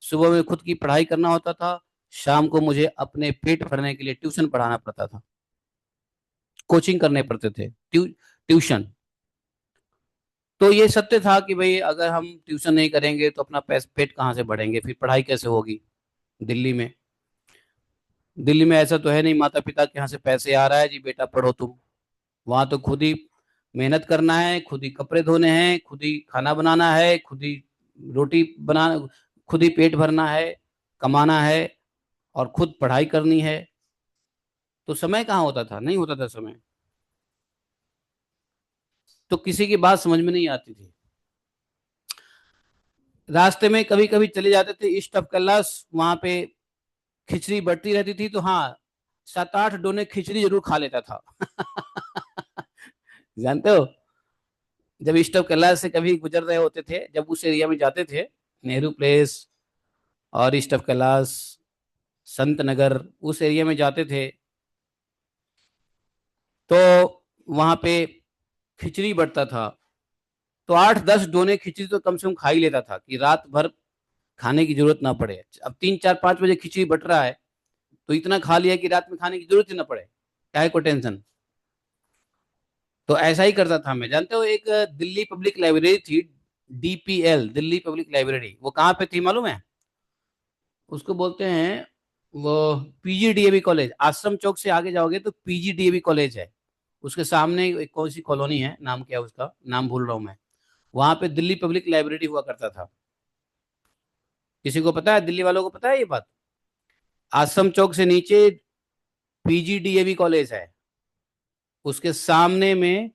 Speaker 1: सुबह में खुद की पढ़ाई करना होता था, शाम को मुझे अपने पेट भरने के लिए ट्यूशन पढ़ाना पड़ता था, कोचिंग करने पड़ते थे, ट्यूशन। तो ये सत्य था कि भाई अगर हम ट्यूशन नहीं करेंगे तो अपना पेट कहाँ से भरेंगे, फिर पढ़ाई कैसे होगी दिल्ली में। दिल्ली में ऐसा तो है नहीं माता पिता के यहाँ से पैसे आ रहा है जी बेटा पढ़ो तुम, वहां तो खुद ही मेहनत करना है, खुद ही कपड़े धोने हैं, खुद ही खाना बनाना है, खुद ही रोटी बना, खुद ही पेट भरना है, कमाना है, और खुद पढ़ाई करनी है। तो समय कहाँ होता था, नहीं होता था समय। तो किसी की बात समझ में नहीं आती थी। रास्ते में कभी कभी चले जाते थे ईस्ट ऑफ कैलाश, वहां पे खिचड़ी बढ़ती रहती थी, तो हाँ 7 8 डोने खिचड़ी जरूर खा लेता था। जानते हो, जब ईस्ट ऑफ कैलाश से कभी गुजर रहे होते थे, जब उस एरिया में जाते थे, नेहरू प्लेस और ईस्ट ऑफ कैलाश, संत नगर, उस एरिया में जाते थे, तो वहां पे खिचड़ी बढ़ता था, तो 8 10 डोने खिचड़ी तो कम से कम खा ही लेता था कि रात भर खाने की जरूरत ना पड़े। अब 3 4 5 बजे खिचड़ी बट रहा है, तो इतना खा लिया कि रात में खाने की जरूरत ही ना पड़े, क्या है को टेंशन। तो ऐसा ही करता था मैं। जानते हो एक दिल्ली पब्लिक लाइब्रेरी थी, डीपीएल, दिल्ली पब्लिक लाइब्रेरी, वो कहाँ पे थी मालूम है? उसको बोलते हैं वो पीजीडीएवी कॉलेज। आश्रम चौक से आगे जाओगे तो पीजीडीएवी कॉलेज है, उसके सामने एक कौन सी कॉलोनी है, नाम क्या है उसका, नाम भूल रहा हूँ मैं। वहां पे दिल्ली पब्लिक लाइब्रेरी हुआ करता था। किसी को पता है, दिल्ली वालों को पता है ये बात? आश्रम चौक से नीचे पीजीडीएवी कॉलेज है, उसके सामने में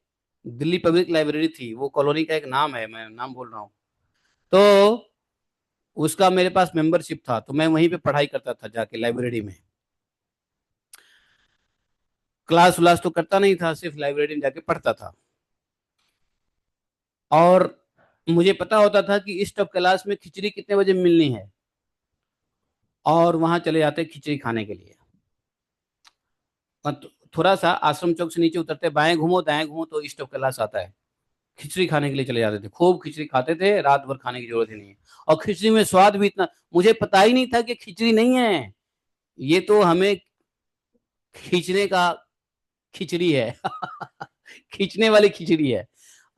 Speaker 1: दिल्ली पब्लिक लाइब्रेरी थी। वो कॉलोनी का एक नाम है, मैं नाम बोल रहा हूँ। तो उसका मेरे पास मेंबरशिप था, तो मैं वहीं पे पढ़ाई करता था जाके लाइब्रेरी में। क्लास व्लास तो करता नहीं था, सिर्फ लाइब्रेरी में जाके पढ़ता था। और मुझे पता होता था कि ईस्ट ऑफ कैलाश में खिचड़ी कितने बजे मिलनी है, और वहां चले जाते खिचड़ी खाने के लिए। थोड़ा सा आश्रम चौक से नीचे उतरते, बाएं घूमो दाएं घूमो तो ईस्ट ऑफ कैलाश आता है। खिचड़ी खाने के लिए चले जाते थे, खूब खिचड़ी खाते थे, रात भर खाने की जरूरत ही नहीं है। और खिचड़ी में स्वाद भी इतना, मुझे पता ही नहीं था कि खिचड़ी नहीं है, ये तो हमें खींचने का खिचड़ी है। खींचने वाली खिचड़ी है।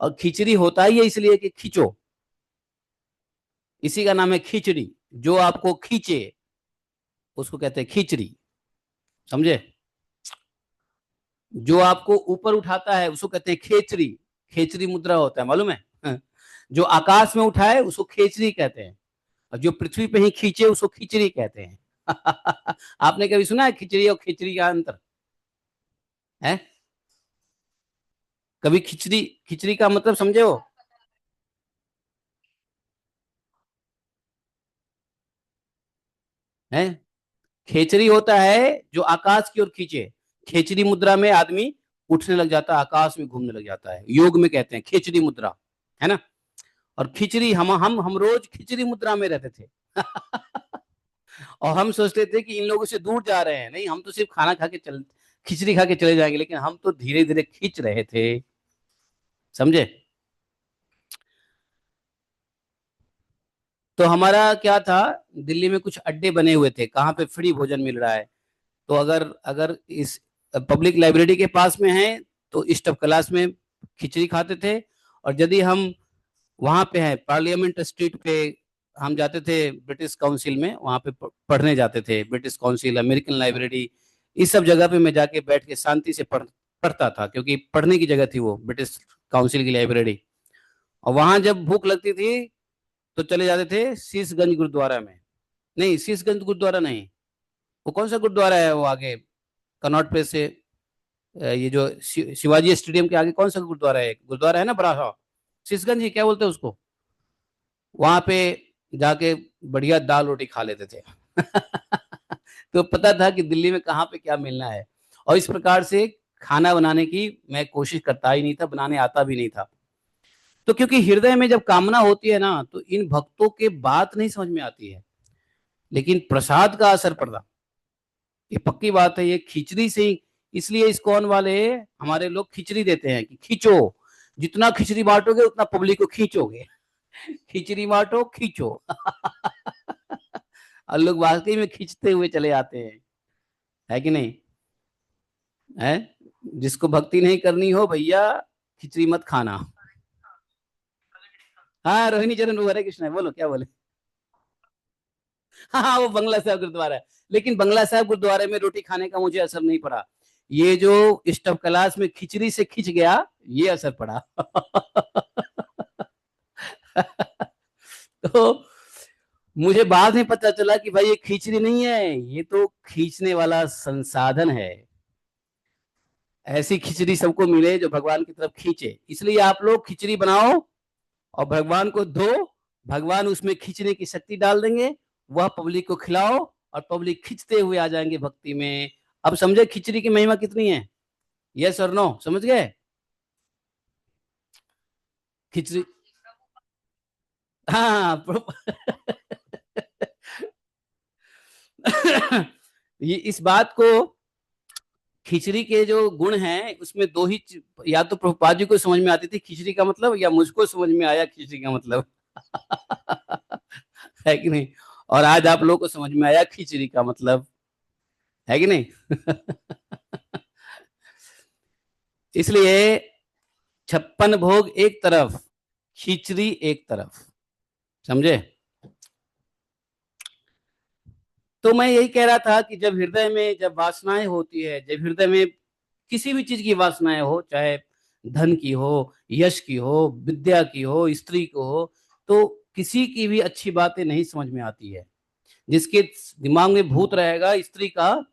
Speaker 1: और खिचड़ी होता ही है इसलिए कि खींचो, इसी का नाम है खिचड़ी। जो आपको खींचे उसको कहते हैं खिचड़ी, समझे? जो आपको ऊपर उठाता है उसको कहते हैं खेचड़ी। खेचड़ी मुद्रा होता है, मालूम है? जो आकाश में उठाए उसको खेचड़ी कहते हैं, और जो पृथ्वी पे ही खींचे उसको खिचड़ी कहते हैं। आपने कभी सुना है खिचड़ी और खिचड़ी का अंतर है? कभी खिचड़ी, खिचड़ी का मतलब समझे हो? है, खेचड़ी होता है जो आकाश की ओर खींचे। खेचड़ी मुद्रा में आदमी उठने लग जाता है, आकाश में घूमने लग जाता है, योग में कहते हैं खेचड़ी मुद्रा, है ना? और खिचड़ी हम रोज खिचड़ी मुद्रा में रहते थे। और हम सोचते थे कि इन लोगों से दूर जा रहे हैं, नहीं, हम तो सिर्फ खाना खा के चल, खिचड़ी खा के चले जाएंगे, लेकिन हम तो धीरे धीरे खींच रहे थे, समझे? तो हमारा क्या था, दिल्ली में कुछ अड्डे बने हुए थे, कहाँ पे फ्री भोजन मिल रहा है। तो अगर अगर इस पब्लिक लाइब्रेरी के पास में है तो ईस्ट ऑफ क्लास में खिचड़ी खाते थे। और यदि हम वहां पे हैं पार्लियामेंट स्ट्रीट पे, हम जाते थे ब्रिटिश काउंसिल में, वहां पे पढ़ने जाते थे, ब्रिटिश काउंसिल, अमेरिकन लाइब्रेरी, इस सब जगह पे मैं जाके बैठ के शांति से पढ़ता था, क्योंकि पढ़ने की जगह थी वो ब्रिटिश काउंसिल की लाइब्रेरी। और वहां जब भूख लगती थी तो चले जाते थे शीशगंज गुरुद्वारा में। नहीं, शीशगंज गुरुद्वारा नहीं, वो कौन सा गुरुद्वारा है वो आगे, कनॉट प्लेस से ये जो शिवाजी स्टेडियम के आगे कौन सा गुरुद्वारा है, गुरुद्वारा है ना बड़ा सा, शीशगंज ही क्या बोलते हैं उसको, वहां पे जाके बढ़िया दाल रोटी खा लेते थे। तो पता था कि दिल्ली में कहाँ पे क्या मिलना है। और इस प्रकार से खाना बनाने की मैं कोशिश करता ही नहीं था, बनाने आता भी नहीं था। तो क्योंकि हृदय में जब कामना होती है ना, तो इन भक्तों के बात नहीं समझ में आती है, लेकिन प्रसाद का असर पड़ता, ये पक्की बात है, ये खिचड़ी से ही। इसलिए इस्कॉन वाले हमारे लोग खिचड़ी देते हैं कि खींचो, जितना खिचड़ी बांटोगे उतना पब्लिक को खींचोगे। खिचड़ी बांटो खींचो। और लोग वाकई में खींचते हुए चले आते हैं, है कि नहीं? है, जिसको भक्ति नहीं करनी हो भैया, खिचड़ी मत खाना। हाँ, रोहिणी चरण हरे कृष्ण है, बोलो क्या बोले? हाँ हाँ, वो बंगला साहब गुरुद्वारा है, लेकिन बंगला साहब गुरुद्वारे में रोटी खाने का मुझे असर नहीं पड़ा। ये जो स्टफ क्लास में खिचड़ी से खिंच गया, ये असर पड़ा। तो मुझे बाद में पता चला कि भाई ये खिचड़ी नहीं है, ये तो खींचने वाला संसाधन है। ऐसी खिचड़ी सबको मिले जो भगवान की तरफ खींचे, इसलिए आप लोग खिचड़ी बनाओ और भगवान को दो, भगवान उसमें खींचने की शक्ति डाल देंगे, वह पब्लिक को खिलाओ और पब्लिक खींचते हुए आ जाएंगे भक्ति में। अब समझे खिचड़ी की महिमा कितनी है? यस और नो, समझ गए? खिचड़ी, हाँ। ये इस बात को, खिचड़ी के जो गुण हैं उसमें दो ही या तो प्रभुपाद जी को समझ में आती थी खिचड़ी का मतलब, या मुझको समझ में आया खिचड़ी का मतलब। है कि नहीं? और आज आप लोगों को समझ में आया खिचड़ी का मतलब, है कि नहीं? इसलिए 56 भोग एक तरफ, खिचड़ी एक तरफ, समझे? तो मैं यही कह रहा था कि जब हृदय में जब वासनाएं होती है, जब हृदय में किसी भी चीज की वासनाएं हो, चाहे धन की हो, यश की हो, विद्या की हो, स्त्री को हो, तो किसी की भी अच्छी बातें नहीं समझ में आती है। जिसके दिमाग में भूत रहेगा स्त्री का,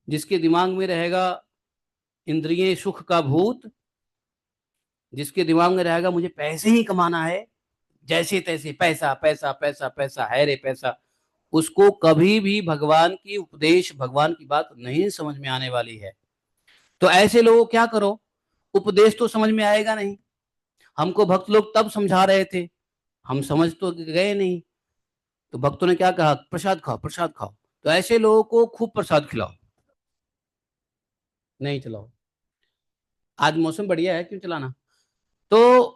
Speaker 1: जिसके दिमाग में रहेगा इंद्रिय सुख का भूत, जिसके दिमाग में रहेगा मुझे पैसे ही कमाना है, जैसे तैसे पैसा पैसा पैसा पैसा है रे पैसा, उसको कभी भी भगवान की उपदेश, भगवान की बात नहीं समझ में आने वाली है। तो ऐसे लोगों क्या करो, उपदेश तो समझ में आएगा नहीं। हमको भक्त लोग तब समझा रहे थे, हम समझ तो गए नहीं। तो भक्तों ने क्या कहा, प्रसाद खाओ प्रसाद खाओ। तो ऐसे लोगों को खूब प्रसाद खिलाओ। नहीं चलाओ, आज मौसम बढ़िया है, क्यों चलाना। तो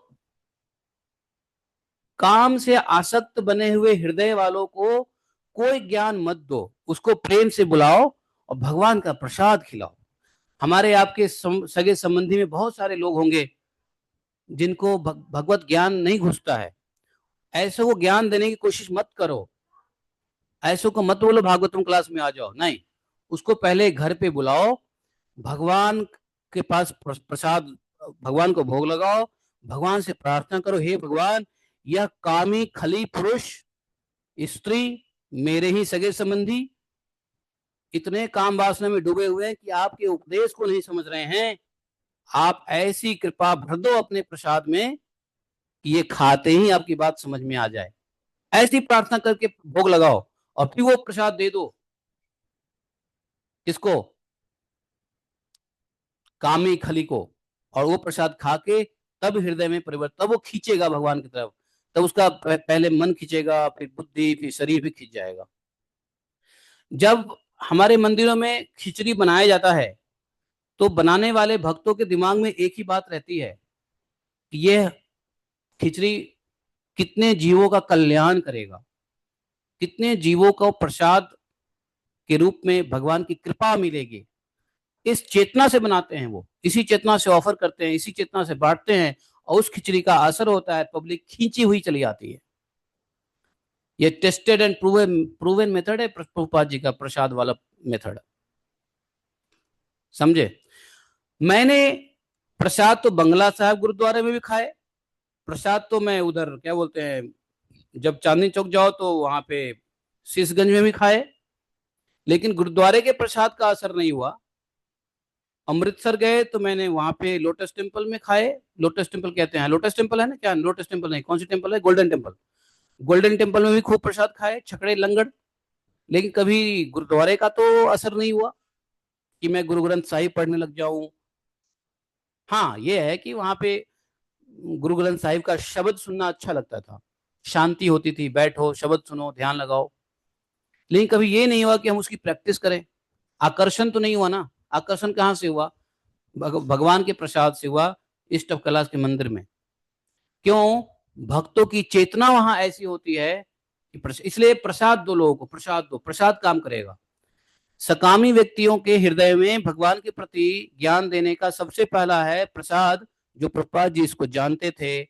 Speaker 1: काम से आसक्त बने हुए हृदय वालों को कोई ज्ञान मत दो, उसको प्रेम से बुलाओ और भगवान का प्रसाद खिलाओ। हमारे आपके सगे संबंधी में बहुत सारे लोग होंगे जिनको भगवत ज्ञान नहीं घुसता है। ऐसे को ज्ञान देने की कोशिश मत करो, ऐसो को मत बोलो भागवतम क्लास में आ जाओ, नहीं। उसको पहले घर पे बुलाओ, भगवान के पास प्रसाद, भगवान को भोग लगाओ, भगवान से प्रार्थना करो, हे भगवान, यह कामी खली पुरुष स्त्री मेरे ही सगे संबंधी इतने काम वासना में डूबे हुए हैं कि आपके उपदेश को नहीं समझ रहे हैं। आप ऐसी कृपा भर दो अपने प्रसाद में कि ये खाते ही आपकी बात समझ में आ जाए। ऐसी प्रार्थना करके भोग लगाओ और फिर वो प्रसाद दे दो। किसको? कामी खली को। और वो प्रसाद खा के तब हृदय में परिवर्तन, तब वो खींचेगा भगवान की तरफ, तब उसका पहले मन खींचेगा, फिर बुद्धि, फिर शरीर भी खींच जाएगा। जब हमारे मंदिरों में खिचड़ी बनाया जाता है तो बनाने वाले भक्तों के दिमाग में एक ही बात रहती है कि यह खिचड़ी कितने जीवों का कल्याण करेगा, कितने जीवों को प्रसाद के रूप में भगवान की कृपा मिलेगी। इस चेतना से बनाते हैं, वो इसी चेतना से ऑफर करते हैं, इसी चेतना से बांटते हैं, और उस खिचड़ी का असर होता है, पब्लिक खींची हुई चली आती है। ये टेस्टेड एंड प्रूवन मेथड है प्रभुपाद जी का, प्रसाद वाला मेथड। समझे? मैंने प्रसाद तो बंगला साहब गुरुद्वारे में भी खाए, प्रसाद तो मैं उधर क्या बोलते हैं, जब चांदनी चौक जाओ तो वहां पे शीशगंज में भी खाए, लेकिन गुरुद्वारे के प्रसाद का असर नहीं हुआ। अमृतसर गए तो मैंने वहां पे लोटस टेम्पल में खाए। लोटस टेम्पल कहते हैं, लोटस टेम्पल है ना, क्या लोटस टेम्पल नहीं, कौन सी टेम्पल है, गोल्डन टेम्पल। गोल्डन टेम्पल में भी खूब प्रसाद खाए, छकड़े लंगड़। लेकिन कभी गुरुद्वारे का तो असर नहीं हुआ कि मैं गुरु ग्रंथ साहिब पढ़ने लग जाऊं। हाँ, ये है कि वहां पे गुरु ग्रंथ साहिब का शब्द सुनना अच्छा लगता था, शांति होती थी, बैठो शब्द सुनो ध्यान लगाओ। लेकिन कभी ये नहीं हुआ कि हम उसकी प्रैक्टिस करें। आकर्षण तो नहीं हुआ ना। आकर्षण कहाँ से हुआ? भगवान के प्रसाद से हुआ, इष्ट कैलाश के मंदिर में। क्यों? भक्तों की चेतना वहां ऐसी होती है कि इसलिए प्रसाद दो लोगों को, प्रसाद दो, प्रसाद काम करेगा। सकामी व्यक्तियों के हृदय में भगवान के प्रति ज्ञान देने का सबसे पहला है प्रसाद। जो प्रभुपाद जी इसको जानते थे,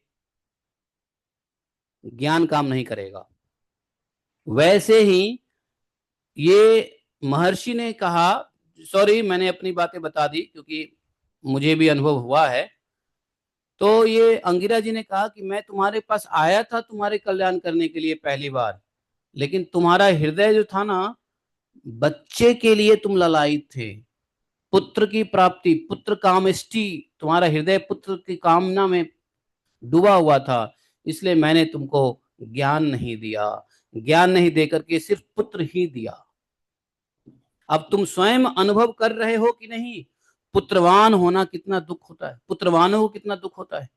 Speaker 1: ज्ञान काम नहीं करेगा। वैसे ही ये महर्षि ने कहा, सॉरी मैंने अपनी बातें बता दी क्योंकि मुझे भी अनुभव हुआ है। तो ये अंगिरा जी ने कहा कि मैं तुम्हारे पास आया था तुम्हारे कल्याण करने के लिए पहली बार, लेकिन तुम्हारा हृदय जो था ना, बच्चे के लिए तुम ललायित थे, पुत्र की प्राप्ति, पुत्र कामेष्टि, तुम्हारा हृदय पुत्र की कामना में डूबा हुआ था, इसलिए मैंने तुमको ज्ञान नहीं दिया। ज्ञान नहीं देकर के सिर्फ पुत्र ही दिया। अब तुम स्वयं अनुभव कर रहे हो कि नहीं, पुत्रवान होना कितना दुख होता है, पुत्रवानों को कितना दुख होता है।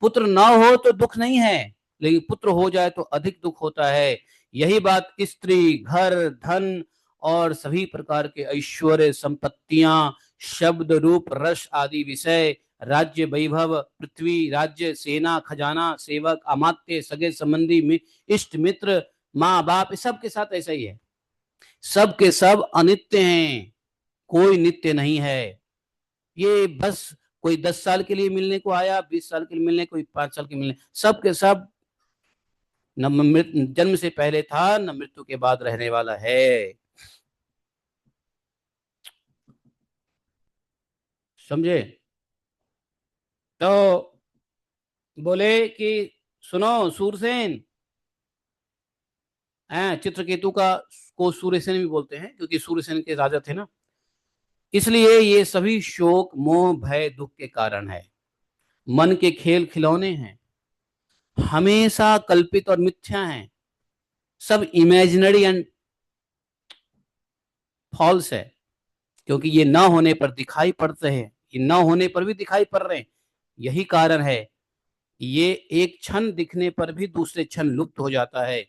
Speaker 1: पुत्र ना हो तो दुख नहीं है, लेकिन पुत्र हो जाए तो अधिक दुख होता है। यही बात स्त्री, घर, धन और सभी प्रकार के ऐश्वर्य, संपत्तियां, शब्द, रूप, रस आदि विषय, राज्य, वैभव, पृथ्वी, राज्य, सेना, खजाना, सेवक, अमात्य, सगे संबंधी, इष्ट मित्र, माँ बाप, सब के साथ ऐसा ही है। सब के सब अनित्य हैं, कोई नित्य नहीं है। ये बस कोई 10 साल के लिए मिलने को आया, 20 साल के लिए मिलने, कोई 5 साल के मिलने, सब के सब न जन्म से पहले था, न मृत्यु के बाद रहने वाला है। समझे? तो बोले कि सुनो सूरसेन, चित्रकेतु का को सूर्यसेन भी बोलते हैं क्योंकि सूर्यसेन के राजा थे ना, इसलिए ये सभी शोक, मोह, भय, दुख के कारण है। मन के खेल खिलौने हैं, हमेशा कल्पित और मिथ्या हैं, सब इमेजिनरी एंड फॉल्स है। क्योंकि ये ना होने पर दिखाई पड़ते हैं, ये ना होने पर भी दिखाई पड़ रहे हैं। यही कारण है, ये एक क्षण दिखने पर भी दूसरे क्षण लुप्त हो जाता है।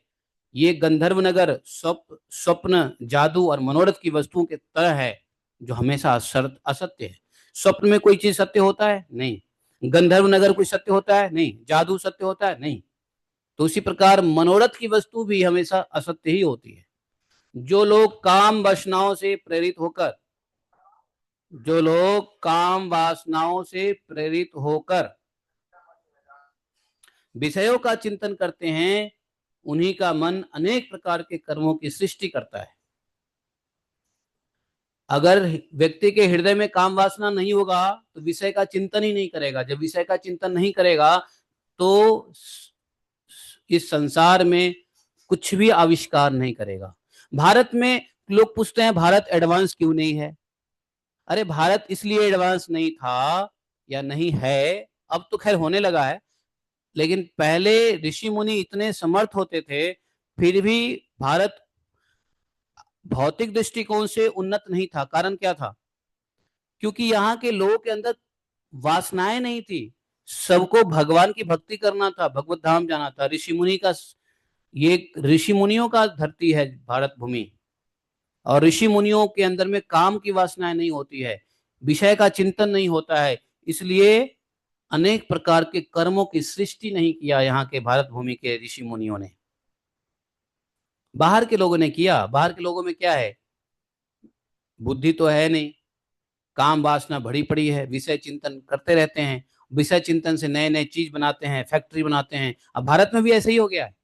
Speaker 1: ये गंधर्व नगर स्वप्न, जादू और मनोरथ की वस्तुओं के तरह है जो हमेशा असत्य है। स्वप्न में कोई चीज सत्य होता है? नहीं। गंधर्व नगर कोई सत्य होता है? नहीं। जादू सत्य होता है? नहीं। तो उसी प्रकार मनोरथ की वस्तु भी हमेशा असत्य ही होती है। जो लोग काम वासनाओं से प्रेरित होकर जो लोग काम वासनाओं से प्रेरित होकर विषयों का चिंतन करते हैं, उन्हीं का मन अनेक प्रकार के कर्मों की सृष्टि करता है। अगर व्यक्ति के हृदय में काम वासना नहीं होगा तो विषय का चिंतन ही नहीं करेगा। जब विषय का चिंतन नहीं करेगा तो इस संसार में कुछ भी आविष्कार नहीं करेगा। भारत में लोग पूछते हैं भारत एडवांस क्यों नहीं है? अरे भारत इसलिए एडवांस नहीं था या नहीं है, अब तो खैर होने लगा है, लेकिन पहले ऋषि मुनि इतने समर्थ होते थे, फिर भी भारत भौतिक दृष्टिकोण से उन्नत नहीं था। कारण क्या था? क्योंकि यहाँ के लोगों के अंदर वासनाएं नहीं थी। सबको भगवान की भक्ति करना था, भगवत धाम जाना था। ऋषि मुनि का ये ऋषि मुनियों का धरती है भारत भूमि, और ऋषि मुनियों के अंदर में काम की वासनाएं नहीं होती है, विषय का चिंतन नहीं होता है। इसलिए अनेक प्रकार के कर्मों की सृष्टि नहीं किया यहाँ के भारत भूमि के ऋषि मुनियों ने। बाहर के लोगों ने किया। बाहर के लोगों में क्या है? बुद्धि तो है नहीं, काम वासना भरी पड़ी है, विषय चिंतन करते रहते हैं, विषय चिंतन से नए नए चीज बनाते हैं, फैक्ट्री बनाते हैं। अब भारत में भी ऐसे ही हो गया है।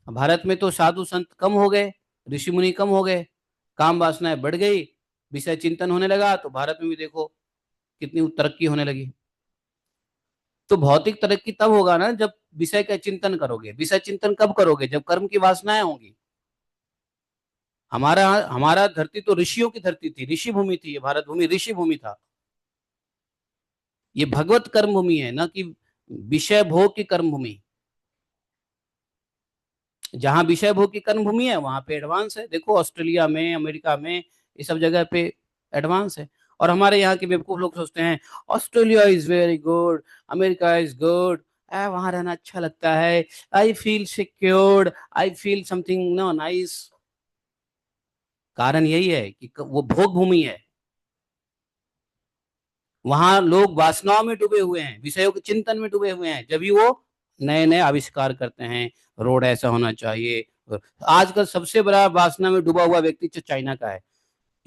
Speaker 1: भारत में तो साधु संत कम हो गए, ऋषि मुनि कम हो गए, काम वासनाएं बढ़ गई, विषय चिंतन होने लगा, तो भारत में भी देखो कितनी तरक्की होने लगी। तो भौतिक तरक्की तब होगा ना जब विषय का चिंतन करोगे। विषय चिंतन कब करोगे? जब कर्म की वासनाएं होंगी। हमारा हमारा धरती तो ऋषियों की धरती थी, ऋषि भूमि थी। ये भारत भूमि ऋषि भूमि था। ये भगवत कर्म भूमि है, ना कि विषय भोग की कर्म भूमि। जहां विषय भोग की कर्म भूमि है वहां पे एडवांस है। देखो ऑस्ट्रेलिया में, अमेरिका में, ये सब जगह पे एडवांस है। और हमारे यहाँ के बेवकूफ लोग सोचते हैं Australia is very good, America is good, वहां रहना अच्छा लगता है, I feel secured, I feel something no nice. कारण यही है कि वो भोग भूमि है। वहां लोग वासनाओं में डूबे हुए हैं, विषयों के चिंतन में डूबे हुए हैं, जब भी वो नए नए आविष्कार करते हैं। रोड ऐसा होना चाहिए। आजकल सबसे बड़ा वासना में डूबा हुआ व्यक्ति चाइना का है।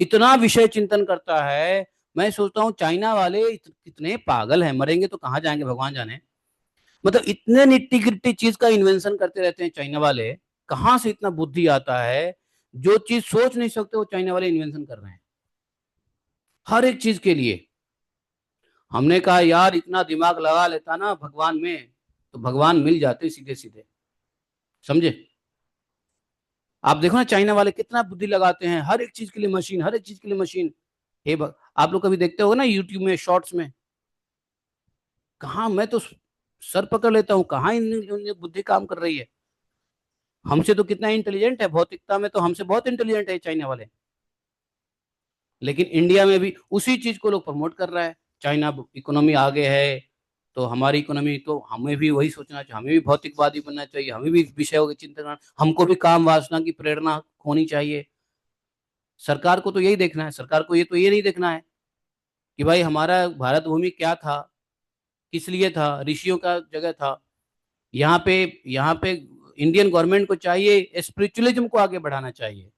Speaker 1: इतना विषय चिंतन करता है। मैं सोचता हूँ चाइना वाले कितने पागल हैं, मरेंगे तो कहाँ जाएंगे भगवान जाने। मतलब इतने निट्टी गिट्टी चीज का इन्वेंशन करते रहते हैं चाइना वाले। कहाँ से इतना बुद्धि आता है? जो चीज सोच नहीं सकते वो चाइना वाले इन्वेंशन कर रहे हैं हर एक चीज के लिए। हमने कहा यार इतना दिमाग लगा लेता ना भगवान में, तो भगवान मिल जाते सीधे सीधे। समझे? आप देखो ना चाइना वाले कितना बुद्धि लगाते हैं, हर एक चीज के लिए मशीन, हर एक चीज के लिए मशीन। आप लोग कभी देखते हो ना यूट्यूब में शॉर्ट्स में, कहा मैं तो सर पकड़ लेता हूँ, कहाँ इन बुद्धि काम कर रही है। हमसे तो कितना इंटेलिजेंट है भौतिकता में, तो हमसे बहुत इंटेलिजेंट है चाइना वाले। लेकिन इंडिया में भी उसी चीज को लोग प्रमोट कर रहा है। चाइना इकोनॉमी आगे है तो हमारी इकोनॉमी, तो हमें भी वही सोचना चाहिए, हमें भी भौतिकवादी बनना चाहिए, हमें भी विषयों की चिंता करना, हमको भी काम वासना की प्रेरणा होनी चाहिए। सरकार को तो यही देखना है। सरकार को ये नहीं देखना है कि भाई हमारा भारत भूमि क्या था, किस लिए था, ऋषियों का जगह था। यहाँ पे इंडियन गवर्नमेंट को चाहिए स्पिरिचुअलिज्म को आगे बढ़ाना चाहिए।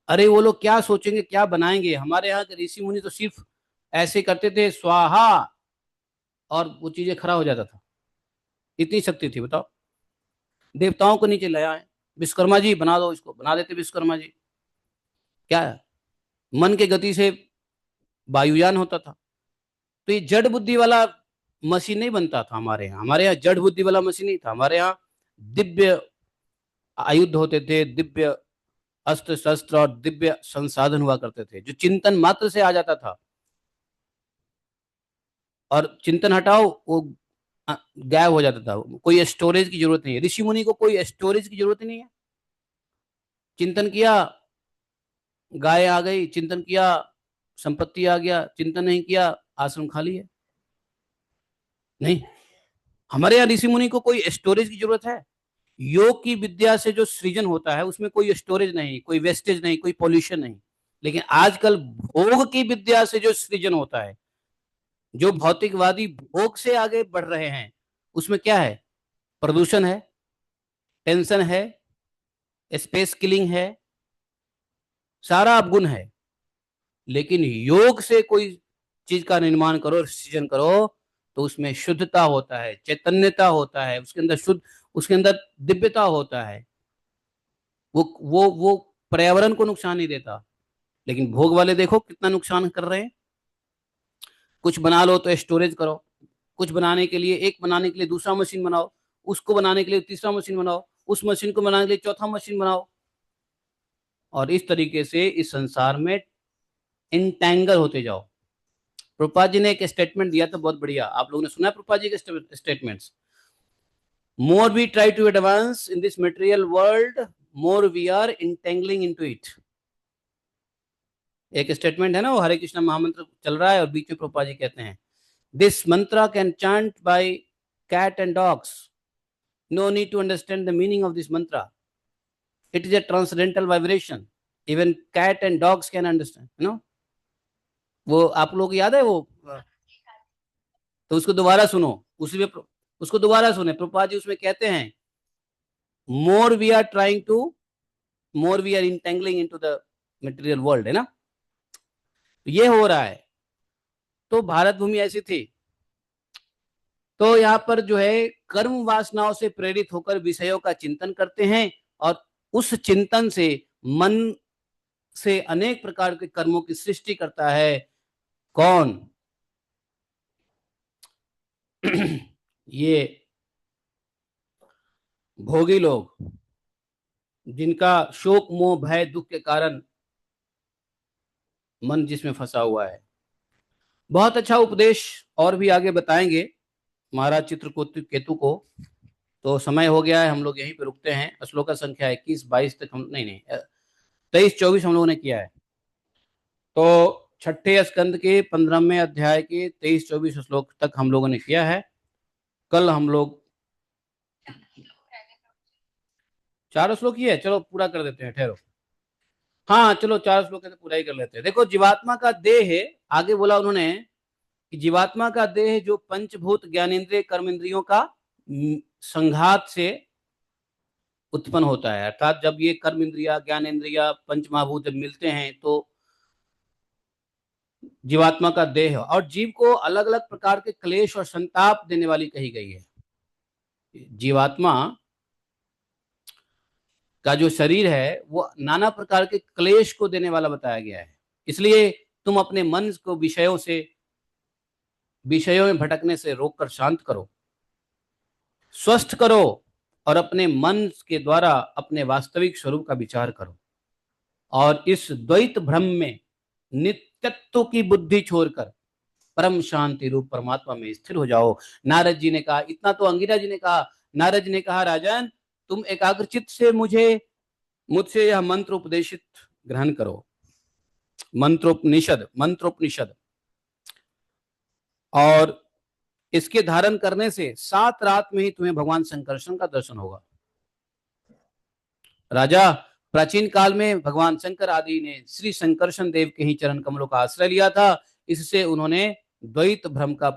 Speaker 1: अरे वो लोग क्या सोचेंगे, क्या बनाएंगे? हमारे यहाँ के ऋषि मुनि तो सिर्फ ऐसे करते थे स्वाहा, और वो चीजें खड़ा हो जाता था। इतनी शक्ति थी बताओ। देवताओं को नीचे ले आए, विश्वकर्मा जी बना दो, इसको बना देते विश्वकर्मा जी। क्या है? मन के गति से वायुयान होता था। तो ये जड़ बुद्धि वाला मशीन नहीं बनता था हमारे यहाँ। हमारे यहाँ जड़ बुद्धि वाला मशीन नहीं था। हमारे यहाँ दिव्य आयुध होते थे, दिव्य अस्त्र शस्त्र और दिव्य संसाधन हुआ करते थे, जो चिंतन मात्र से आ जाता था। और चिंतन हटाओ वो गायब हो जाता था। कोई स्टोरेज की जरूरत नहीं है। ऋषि मुनि को कोई स्टोरेज की जरूरत ही नहीं है। चिंतन किया, गाय आ गई, चिंतन किया, संपत्ति आ गया, चिंतन नहीं किया, आश्रम खाली है। नहीं, हमारे यहाँ ऋषि मुनि को कोई स्टोरेज की जरूरत है? योग की विद्या से जो सृजन होता है उसमें कोई स्टोरेज नहीं, कोई वेस्टेज नहीं, कोई पॉल्यूशन नहीं। लेकिन आजकल भोग की विद्या से जो सृजन होता है, जो भौतिकवादी भोग से आगे बढ़ रहे हैं, उसमें क्या है? प्रदूषण है, टेंशन है, स्पेस किलिंग है, सारा अवगुण है। लेकिन योग से कोई चीज का निर्माण करो, सृजन करो, तो उसमें शुद्धता होता है, चैतन्यता होता है, उसके अंदर शुद्ध, उसके अंदर दिव्यता होता है। वो पर्यावरण को नुकसान नहीं देता। लेकिन भोग वाले देखो कितना नुकसान कर रहे हैं। कुछ बना लो तो स्टोरेज करो, कुछ बनाने के लिए, एक बनाने के लिए दूसरा मशीन बनाओ, उसको बनाने के लिए तीसरा मशीन बनाओ, उस मशीन को बनाने के लिए चौथा मशीन बनाओ, और इस तरीके से इस संसार में इंटैंगल होते जाओ। प्रभुपाद जी ने एक स्टेटमेंट दिया था बहुत बढ़िया, आप लोगों ने सुना है प्रभुपाद जी के statements? More we try to advance in this material world, more we are entangling into it. एक स्टेटमेंट है ना, वो हरे कृष्ण महामंत्र चल रहा है और बीच में प्रभुपाद जी कहते हैं, this mantra can chant by cat and dogs, no need to understand the meaning of this mantra, it is a transcendental vibration, even cat and dogs can understand, you know. वो आप लोग को याद है वो? तो उसको दोबारा सुनो, उसी में उसको दोबारा सुने, प्रभुपाद जी उसमें कहते हैं, more we are trying to, more we are entangling into the material world, है ना। तो ये हो रहा है। तो भारत भूमि ऐसी थी। तो यहाँ पर जो है कर्म वासनाओं से प्रेरित होकर विषयों का चिंतन करते हैं, और उस चिंतन से मन से अनेक प्रकार के कर्मों की सृष्टि करता है। कौन? ये भोगी लोग, जिनका शोक मोह भय दुख के कारण मन जिसमें फंसा हुआ है। बहुत अच्छा उपदेश और भी आगे बताएंगे महाराज चित्रकूट केतु को। तो समय हो गया है, हम लोग यहीं पे रुकते हैं। श्लोक का संख्या 21-22 तक हम, नहीं नहीं, 23-24 हम लोगों ने किया है। तो छठे स्कंद के 15वें अध्याय के 23-24 श्लोक तक हम लोगों ने किया है। कल हम लोग 4 श्लोक ही है, चलो पूरा कर देते हैं, ठहरो। हाँ चलो 4 श्लोक से पूरा ही कर लेते हैं। देखो, जीवात्मा का देह है, आगे बोला उन्होंने कि जीवात्मा का देह जो पंचभूत ज्ञानेन्द्रिय कर्मेंद्रियों का संघात से उत्पन्न होता है। अर्थात जब ये कर्म इंद्रिया ज्ञान इंद्रिया पंच महाभूत जब मिलते हैं तो जीवात्मा का देह, और जीव को अलग अलग प्रकार के क्लेश और संताप देने वाली कही गई है। जीवात्मा का जो शरीर है वो नाना प्रकार के क्लेश को देने वाला बताया गया है। इसलिए तुम अपने मन को विषयों में भटकने से रोककर शांत करो, स्वस्थ करो, और अपने मन के द्वारा अपने वास्तविक स्वरूप का विचार करो, और इस द्वैत भ्रम में नित्यत्व की बुद्धि छोड़कर परम शांति रूप परमात्मा में स्थिर हो जाओ। नारद जी ने कहा, इतना तो अंगिरा जी ने कहा। नारद जी ने कहा, राजन तुम एकाग्रचित से मुझसे यह मंत्र उपदेशित ग्रहण करो, मंत्रोपनिषद, और इसके धारण करने से 7 रात में ही तुम्हें भगवान शंकरशन का दर्शन होगा। राजा, प्राचीन काल में भगवान शंकर आदि ने श्री शंकरशन देव के ही चरण कमलों का आश्रय लिया था, इससे उन्होंने द्वैत भ्रम का